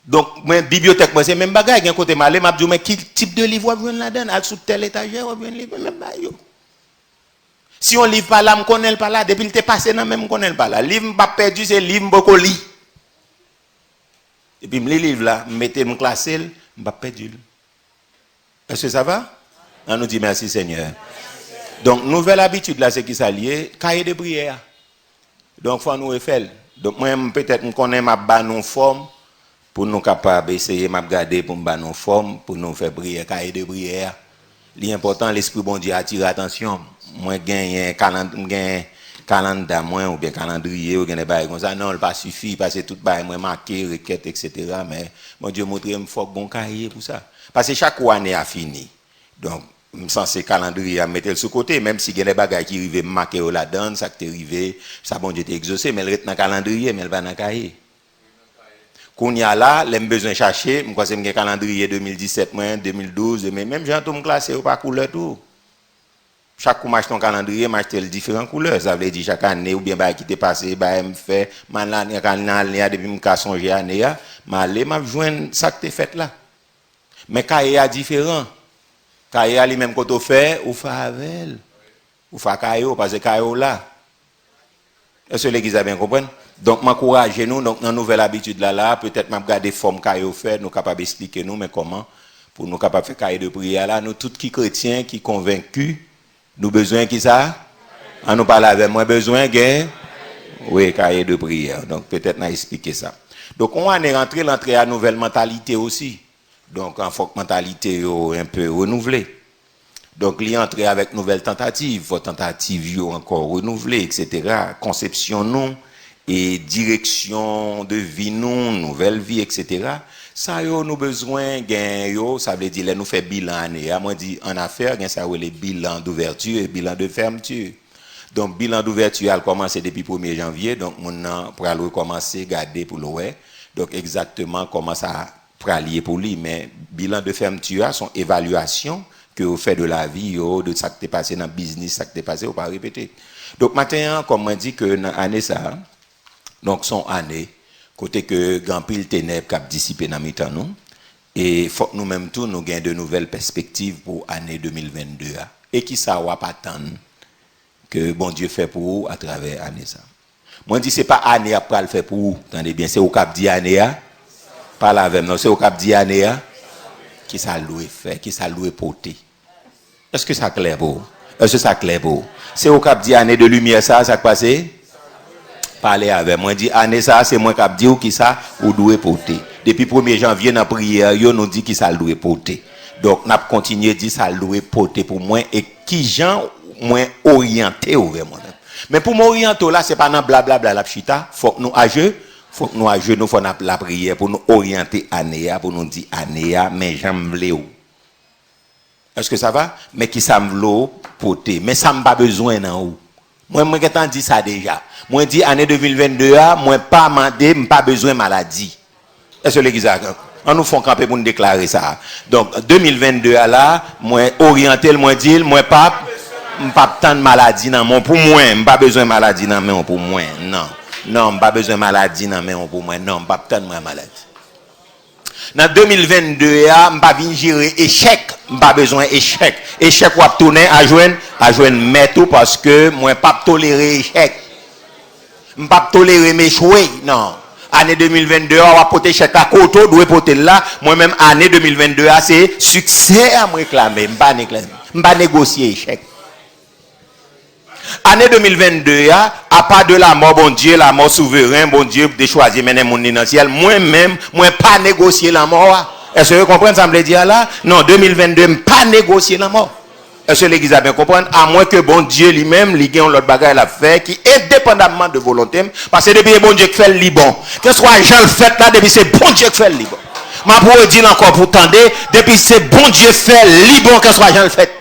Donc, ma bibliothèque, moi, c'est même bagage. D'un côté, je m'a dit, mais quel type de livre vous avez là-dedans? Al sous telle étagère, vous avez un livre, même bagage. Si on ne livre pas là, je ne connais pas là. Depuis que tu es passé dans même, je ne connais pas là. Le livre pas perdu, c'est le livre que je lis. Et puis, je lis le livre là, je mets mon classé, je ne pas perdu. Est-ce que ça va? On nous dit merci Seigneur. Donc, nouvelle habitude là, c'est qui s'allie, cahier de prière. Donc, il faut nous faire. Donc, moi, peut-être, je connais ma bonne forme. Pour nous capables d'essayer de garder pour nous nos formes, pour nous faire prière, cahier de prière. L'important, l'Esprit bon Dieu attire l'attention. Moi, j'ai un calendrier, ou bien calendrier, ou bien des choses comme ça. Non, il pas suffit, parce que tout le monde marqué, requête, etc. Mais mon Dieu montre qu'il faut bon cahier pour ça. Parce que chaque année a fini. Donc, sans ces calendriers à mettre sur côté, même si il y a des bagages qui arrivent marqués là-dedans, ça qui est arrivé, ça bon Dieu t'est exaucé, mais elle reste dans le calendrier, mais elle va dans le cahier. Qu'on y a là, les besoin chercher, moi c'est un calendrier 2017, 2012, mais même j'ai tout classé par couleur tout. Chaque coup m'achète un calendrier, m'achète différentes couleurs, ça veut dire chaque année ou bien bah qui t'est passé, bah me fait man l'année depuis me songer année là, m'aller m'a joindre ça que t'es fait là. Mais cahier a différent. Cahier lui même quand on fait ou fait avec. Ou fait cahier parce que cahier là. Est-ce que l'église a bien compris? Donc, m'encourage nous, donc, dans nouvelle habitude là, peut-être m'a regarder forme cahier fait, nous capables d'expliquer nous, mais comment, pour nous capables de faire cahier de prière là, nous, tous qui chrétiens, qui convaincus, nous besoin qui ça? On nous parle avec moi, besoin, gain? Oui, cahier de prière. Donc, peut-être n'a expliqué ça. Donc, on est rentré à nouvelle mentalité aussi. Donc, en faut que mentalité un peu renouvelée. Donc, il est entré avec nouvelle tentative, vos tentatives encore renouvelées, etc. Conception non. Et direction de vie, nouvelle vie, etc. Ça, nous besoin, ça veut dire, nous fait bilan année. Moi, dit, en affaires, ça veut les bilans d'ouverture et bilan de fermeture. Donc, bilan d'ouverture a commencé depuis 1er janvier. Donc, on pour aller commencer à garder pour le donc, exactement comment ça pralier pour lui. Mais, bilan de fermeture, son évaluation que vous faites de la vie, de ça qui est passé dans le business, ça qui est passé, vous ne pas répéter. Donc, maintenant, comme on dit que dans l'année, ça, donc, son année, côté que grand pile ténèbres cap dissipé dans mi-temps nous et faut que nous même tout nous gain de nouvelles perspectives pour année 2022 et qui ça va pas attendre que bon Dieu fait pour vous à travers année ça. Moi dis c'est pas année après le faire pour vous, attendez bien, c'est au cap dit année pas la même non, c'est au cap dit année qui ça loué faire, qui ça loué porter. Est-ce que ça clair pour? Est-ce que ça clair pour? C'est au cap dit année de lumière ça passé? Parler avec moi dit année ça c'est moi cap dit ou qui ça ou doit porter. Depuis 1er janvier dans prière, yo nous dit qui ça doit porter. Donc n'a continuer dit ça doit porter pour moi et qui gens moins orienté vers moi. Mais pour m'orienter là c'est pas dans blablabla la chita, faut que nous agir. Faut que nous à genoux, faut la prière pour nous orienter année, pour nous dire année, mais j'aime où. Est-ce que ça va? Mais qui ça me porter, mais ça m'a pas besoin dans où. Moi j'ai dit ça déjà. Moi dit année 2022 moi pas mandé, pas besoin maladie. Est-ce que l'église on nous font camper pour nous déclarer ça. Donc 2022 là, moi orienter moi dire moi pas tant de maladie dans mon pour moi, pas besoin de maladie dans mon pour moi. Non. Non, pas besoin de maladie non mais pour moi non, pas tant de maladie. Dans 2022 je pas venir gérer échec, pas besoin échec. Échec ou tourner à joindre mettre parce que moi pas tolérer échec. Pas tolérer m'échouer, non. Année 2022 on va porter échec à côté, doit porter là, moi même année 2022 c'est succès à me réclamer, pas négocier échec. Année 2022, à part de la mort, bon Dieu, la mort souverain, bon Dieu, de choisir mener mon financier, moi-même, moi pas négocier la mort. Est-ce que vous comprenez ça me dire là? Non, 2022, pas négocier la mort. Est-ce que l'église a bien compris? À moins que bon Dieu lui-même, il y a l'autre bagage à faire qui, indépendamment de volonté, parce que depuis bon Dieu qui fait le Liban, que ce soit Jean le fait là, depuis c'est bon Dieu qui fait le Liban. Ma pour dire encore pour tendre, depuis c'est bon Dieu fait le Liban, que ce soit Jean le fait.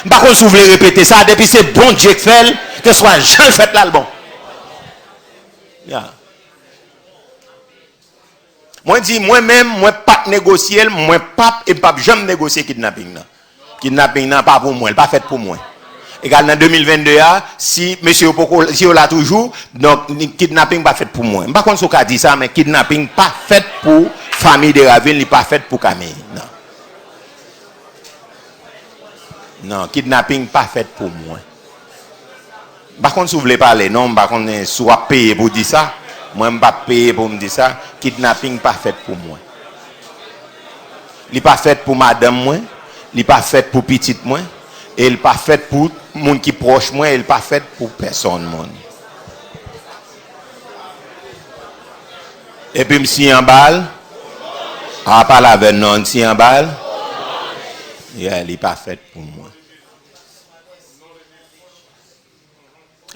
Par contre, si vous voulez répéter ça, depuis c'est bon Dieu qui fait, que ce soit Jean fait là le bon. Yeah. Moi dis moi-même, moi pas négocier, moi pas et pas jamais négocier kidnapping là. Kidnapping là pas pour moi, pas fait pour moi. Égal dans 2022 si monsieur Poko si on l'a toujours, donc kidnapping pas fait pour moi. Par contre, ce qu'a dit ça, mais kidnapping pas fait pour famille de Ravine, il pas fait pour Camille. Non. Non, kidnapping pas fait pour moi. Par contre, si vous voulez parler, non, par contre, soit payé pour dire ça, moi, je ne pas payer pour me dire ça, kidnapping pas fait pour moi. Il n'est pas fait pour madame, moi, il n'est pas fait pour petite, moi, et il n'est pas fait pour monde qui proche, moi, et il n'est pas fait pour personne, moi. Et puis, si en balle, à part la veine, non, si en balle, il n'est pas fait pour moi.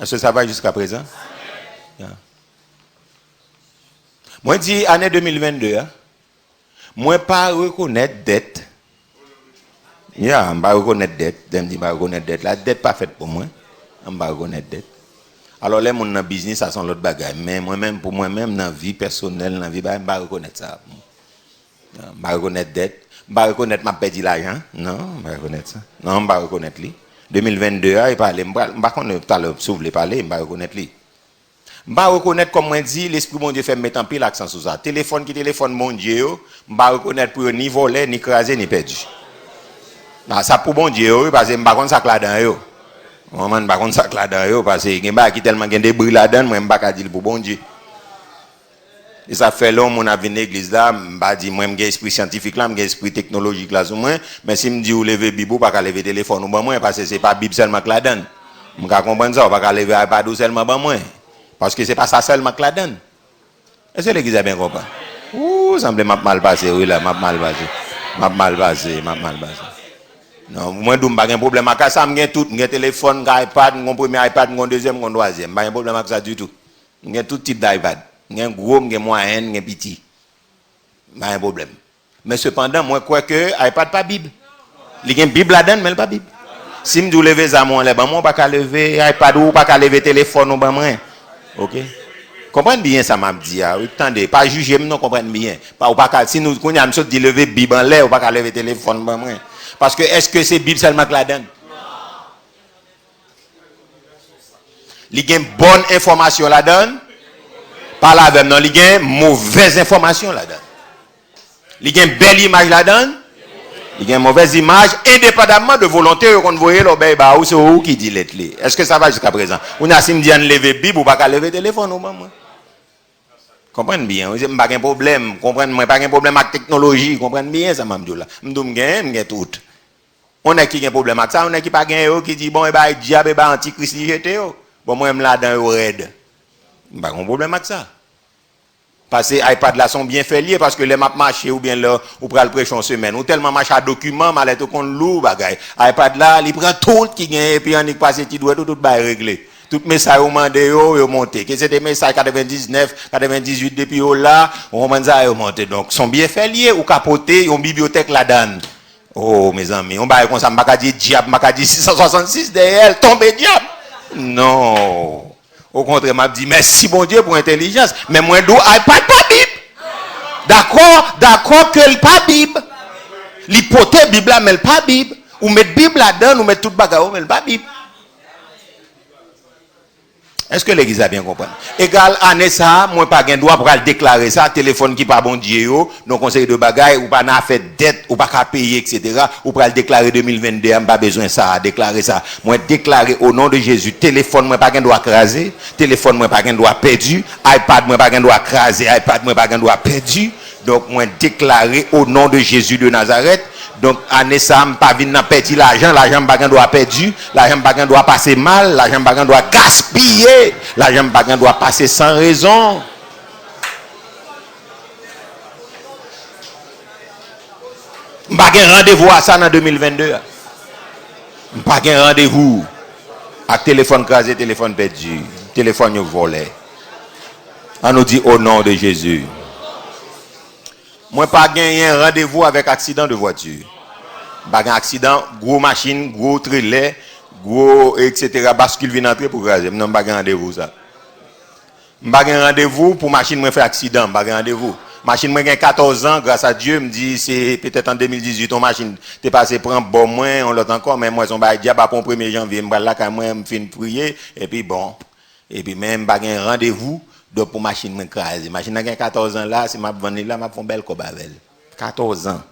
Est-ce que ça va jusqu'à présent? Yeah. Moi, je dis, année 2022, moi, pas reconnaître dette. Je ne pas reconnaître dette. Je ne dis pas reconnaître dette. La dette pas faite pour moi. Je ne pas reconnaître dette. Alors, les gens dans le business, ça sont l'autre bagaille. Mais moi-même, pour moi-même, dans la vie personnelle, dans la vie, je ne pas reconnaître ça. Je ne pas reconnaître dette. Je ne pas reconnaître ma perdu l'argent. Non, je ne pas reconnaître ça. Non, je ne pas reconnaître lui. 2022, il parlait, par contre, tout à l'heure, si vous voulez parler, je ne vais pas reconnaître lui. Je ne vais pas reconnaître, comme moi dit, l'Esprit mon Dieu fait mettre en pile l'accent sur ça. Téléphone qui téléphone mon Dieu, je ne vais pas reconnaître pour ni voler, ni craser, ni perdu. Ça pour mon Dieu, parce que je ne vais pas ça là-dedans. Je ne vais pas ça là-dedans, parce que je ne vais pas tellement des bruits là-dedans, moi je ne vais pas dire pour bon Dieu. Et ça fait long, mon avis l'église là, je dis, moi, j'ai esprit scientifique là, j'ai esprit technologique là, mais si je me dis, vous levez Bible, pas qu'à lever téléphone, parce que ce n'est pas Bible seulement que la donne. Je comprends ça, pas qu'à lever iPad seulement, parce que ce n'est pas ça seulement que la donne. Est-ce que l'église a bien compris? Ouh, ça me mal passé, oui, là, mal passé. Non, moi, je n'ai pas de problème avec ça, j'ai tout, j'ai téléphone, j'ai iPad, j'ai premier iPad, j'ai deuxième, j'ai troisième, je n'ai pas de problème avec ça du tout. J'ai tout type d'iPad. Il y a un gros, il y a un moyen, il y a un petit. Pas un problème. Mais cependant, moi, je crois que l'iPad pas Bible. Il y a une Bible là-dedans, mais il n'y a pas Bible. Si je me lever ça, moi, je ne vais pas lever l'iPad ou pas lever le téléphone ou pas moi. Ok? Comprenez bien ça, m'a dit. Attendez, pas juger, non, comprenez bien. Si nous, quand on dit lever Bible en l'air, ou pas lever le téléphone, pas moi. Parce que, est-ce que c'est Bible seulement que là-dedans? Il y a une bonne information là-dedans. Pas là avec non, il y a une mauvaise information là-dedans. Il y a une belle image là-dedans. Il y a une mauvaise image, indépendamment de volonté qu'on voit le ou c'est où qui dit l'être. Est-ce que ça va jusqu'à présent? On a si me dit de lever Bible ou pas lever téléphone ou pas moi. Comprenez bien, je n'ai pas de problème, comprenez, moi pas de problème avec la technologie, comprenez bien ça, m'amdou là. M'dou m'gagne tout. On a qui a un problème avec ça, on a qui pas gagne qui dit bon, et bah, diable, et bah, antichrist, j'étais yo. Bon, moi, je là dans yo raide. Pas de problème avec ça. Parce que les iPad là sont bien faits liés, parce que les maps marché ou bien là, ou pral prêcher en semaine, ou tellement marché à documents, mal tout compte lourd, bagay. iPad là, il prend tout qui gagne, et puis on y passe, il doit tout réglé. Tout message au mandé yo monté. Que c'était message 99, 98 depuis là, on m'a ça yo monté. Donc sont bien faits liés ou capoté, une bibliothèque là-dedans. Oh mes amis, on va comme ça m'a dit diable, m'a dit 666 derrière, tombé diable. Non. Au contraire, m'a dit merci bon Dieu pour l'intelligence, mais moi d'où iPad pas Bible. D'accord que le pas Bible. L'hypothèse Bible là mais le pas Bible. Ou mettre Bible là-dedans, ou mettre toute bagarre mais le pas Bible. Est-ce que l'église a bien compris? Égal année ça, moi pas gain droit pour déclarer ça, téléphone qui pas bon Dieu, donc conseil de bagaille ou pas n'a fait dette ou pas qu'à payer etc. ou pour le déclarer 2022, pas besoin ça, déclarer ça. Moi déclarer au nom de Jésus, téléphone moi pas gain droit craser, téléphone moi pas gain droit perdu, iPad moi pas gain droit craser, iPad moi pas gain droit perdu. Donc moi déclarer au nom de Jésus de Nazareth. Donc, année ça, je pas venir perdre l'argent pas doit perdu, l'argent pas doit passer mal, l'argent pas doit gaspiller, l'argent pas doit passer sans raison. Je pas rendez-vous à ça en 2022. Je pas rendez-vous avec téléphone crasé, téléphone perdu, téléphone volé. On nous dit au nom de Jésus. Moi pas gagné un rendez-vous avec accident de voiture. Pas un accident, gros machine, gros trailer, gros etc. bascule vient entrer pour craser. Non pas un rendez-vous ça. Pas un rendez-vous pour machine moi fait accident, pas un rendez-vous. Machine moi gagne 14 ans grâce à Dieu me dit c'est peut-être en 2018 ton machine t'es passé prendre bon moins on l'autre encore mais moi son bail diable pour 1er janvier me là quand moi me fin prier et puis bon et puis même pas un rendez-vous donc pour machine m'écraser machine a 14 ans là si m'a vendre là m'a font belle cob avec 14 ans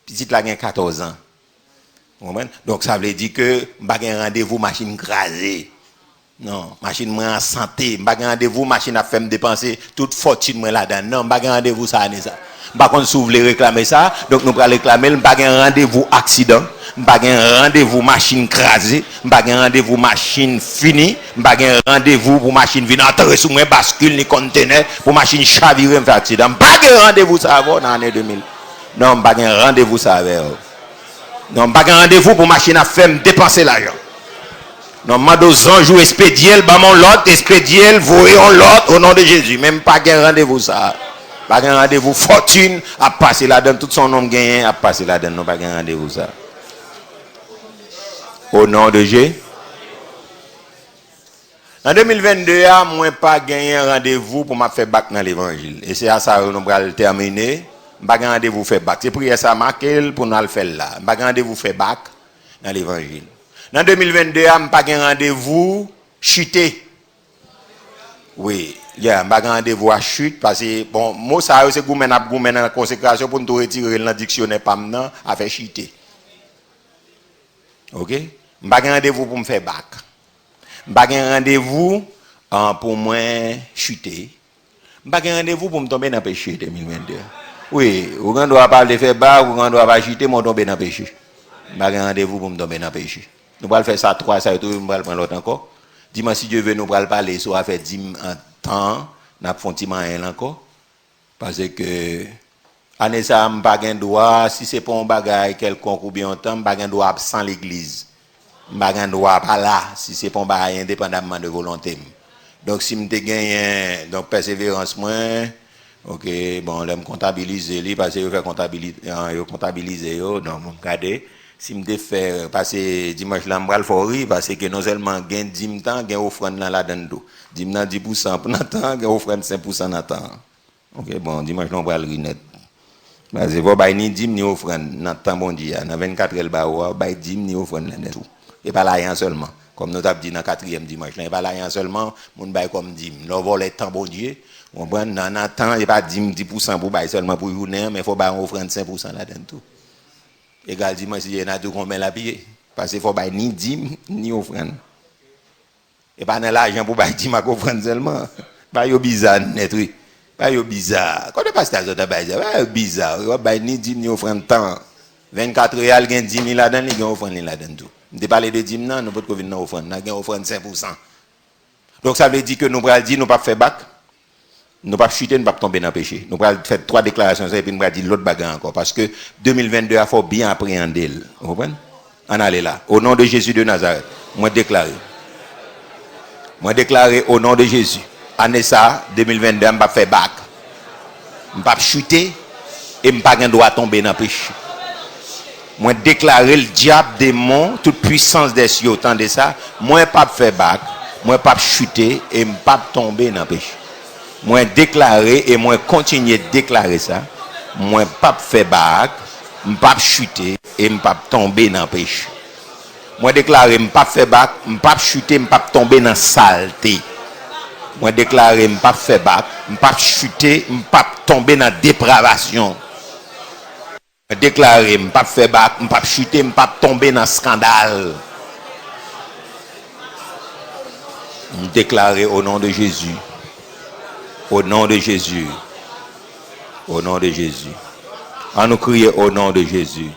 petite là a 14 ans vous comprenez donc ça veut dire que pas un rendez-vous machine écrasée non machine moi en santé pas un rendez-vous machine a fait me dépenser toute fortune moi là-dedans non pas un rendez-vous ça année ça par contre si vous voulez réclamer ça donc nous allons réclamer pas un rendez-vous accident pas un rendez-vous machine crasée pas un rendez-vous machine fini pas un rendez-vous pour machine venir entrer sous moi bascule ni conteneur pour machine chavirer me faire accident pas un rendez-vous ça avant dans l'année 2000 non pas un rendez-vous ça avec non pas un rendez-vous pour machine à faire me dépenser l'argent non mando zanjou expédiel ba mon l'autre expédiel voyons l'autre au nom de Jésus même pas un rendez-vous ça pas un rendez-vous fortune à passer là-dedans tout son nom gagné à passer là-dedans non pas un rendez-vous ça au nom de Jésus. En 2022 moi pas gagné un rendez-vous pour m'a faire bac dans l'évangile et c'est à ça que nous allons terminer pas un rendez-vous faire bac c'est prière ça marqué pour nous le faire là pas un rendez-vous faire bac dans l'évangile. En 2022 je n'ai pas un rendez-vous chuter. Oui, il y a un rendez-vous à chute parce que bon, moi ça c'est goumen dans la consécration pour nous retirer dans le dictionnaire pas maintenant à faire chuter. OK? Je n'ai pas un rendez-vous pour me faire bac. Je n'ai pas un rendez-vous pour moi chuter. Je n'ai pas un rendez-vous pour me tomber dans le péché 2022. Oui, on ne doit pas le faire bac, on ne doit pas chuter, mais on tombe dans le péché. Je n'ai pas un rendez-vous pour me tomber dans le péché. Nous allons faire ça 3, ça et tout, nous allons prendre l'autre encore. Dis-moi si Dieu veut, nous allons parler, ça va faire 10 en temps, nous allons faire 10 ans encore. Parce que, année ça, je n'ai pas de droit, si ce n'est pas un bagage quelconque ou bien un temps, je n'ai pas de droit sans l'église. Je n'ai pas de droit pas là, si ce n'est pas un bagage indépendamment de volonté. Donc, si je gagne, donc persévérance, moi, ok, bon, là, je comptabilise, parce que je fais comptabiliser, donc, je regarde. Si je fais passer dimanche là, je vais parce que non seulement gain 10 temps, gain offrande là dedans. 10 dans 10% pour temps, gain offrande 5% dans temps. OK, bon, dimanche là, on va le net. Parce que vous n'avez ni 10 ni offrande dans temps bon Dieu, dans 24 heures ba vous avez 10 ni offrande là tout. Et pas là seulement. Comme nous avons dit dans 4e dimanche là, et pas là seulement, mon bail comme 10. Nous voler temps bon Dieu. On prend dans temps, il pas 10% pour bail seulement pour journée, mais il faut bail offrande 5% là dedans tout. Égal dimanche, il y a tout qu'on met la pied. Parce qu'il ne faut pas ni dîme, ni offrande. Et pas dans l'argent pour pas dîme à offrande seulement. Pas yo bizarre net, oui. Pas bizarre. Quand le pasteur a pas bizarre. Il va ni 10 ni offrande temps. 24 réal gain 10 000 là-dedans, il gain offrande là-dedans tout. On parler de 10 000 nous pas de venir offrande, on gain offrande 5%. Donc ça veut dire que nous va dire nous pas faire bac. Nous pas chuter, nous pas tomber dans le péché. Nous va faire 3 déclarations et puis nous va dire l'autre bagarre encore parce que 2022 il faut bien appréhender. Vous comprenez? On allait là. Au nom de Jésus de Nazareth, moi déclaré au nom de Jésus. Année ça 2022 je pas faire bac. Je pas chuter et je pas droit tomber dans le péché. Moi déclarer le diable, démon, toute puissance des cieux autant de ça, moi pas faire bac, moi pas chuter et pas tomber dans le péché. Moi déclarer et moi continuer de déclarer ça, moi pas faire bac, pas chuter et pas tomber dans le péché. Moi déclarer pas faire bac, pas chuter, pas tomber dans saleté. Moi déclarer pas faire bac, pas chuter, pas tomber dans dépravation. Déclarer, je ne pas faire bac, je ne pas chuter, je ne pas tomber dans le scandale. Déclarer au nom de Jésus. Au nom de Jésus. Au nom de Jésus. On nous crier au nom de Jésus.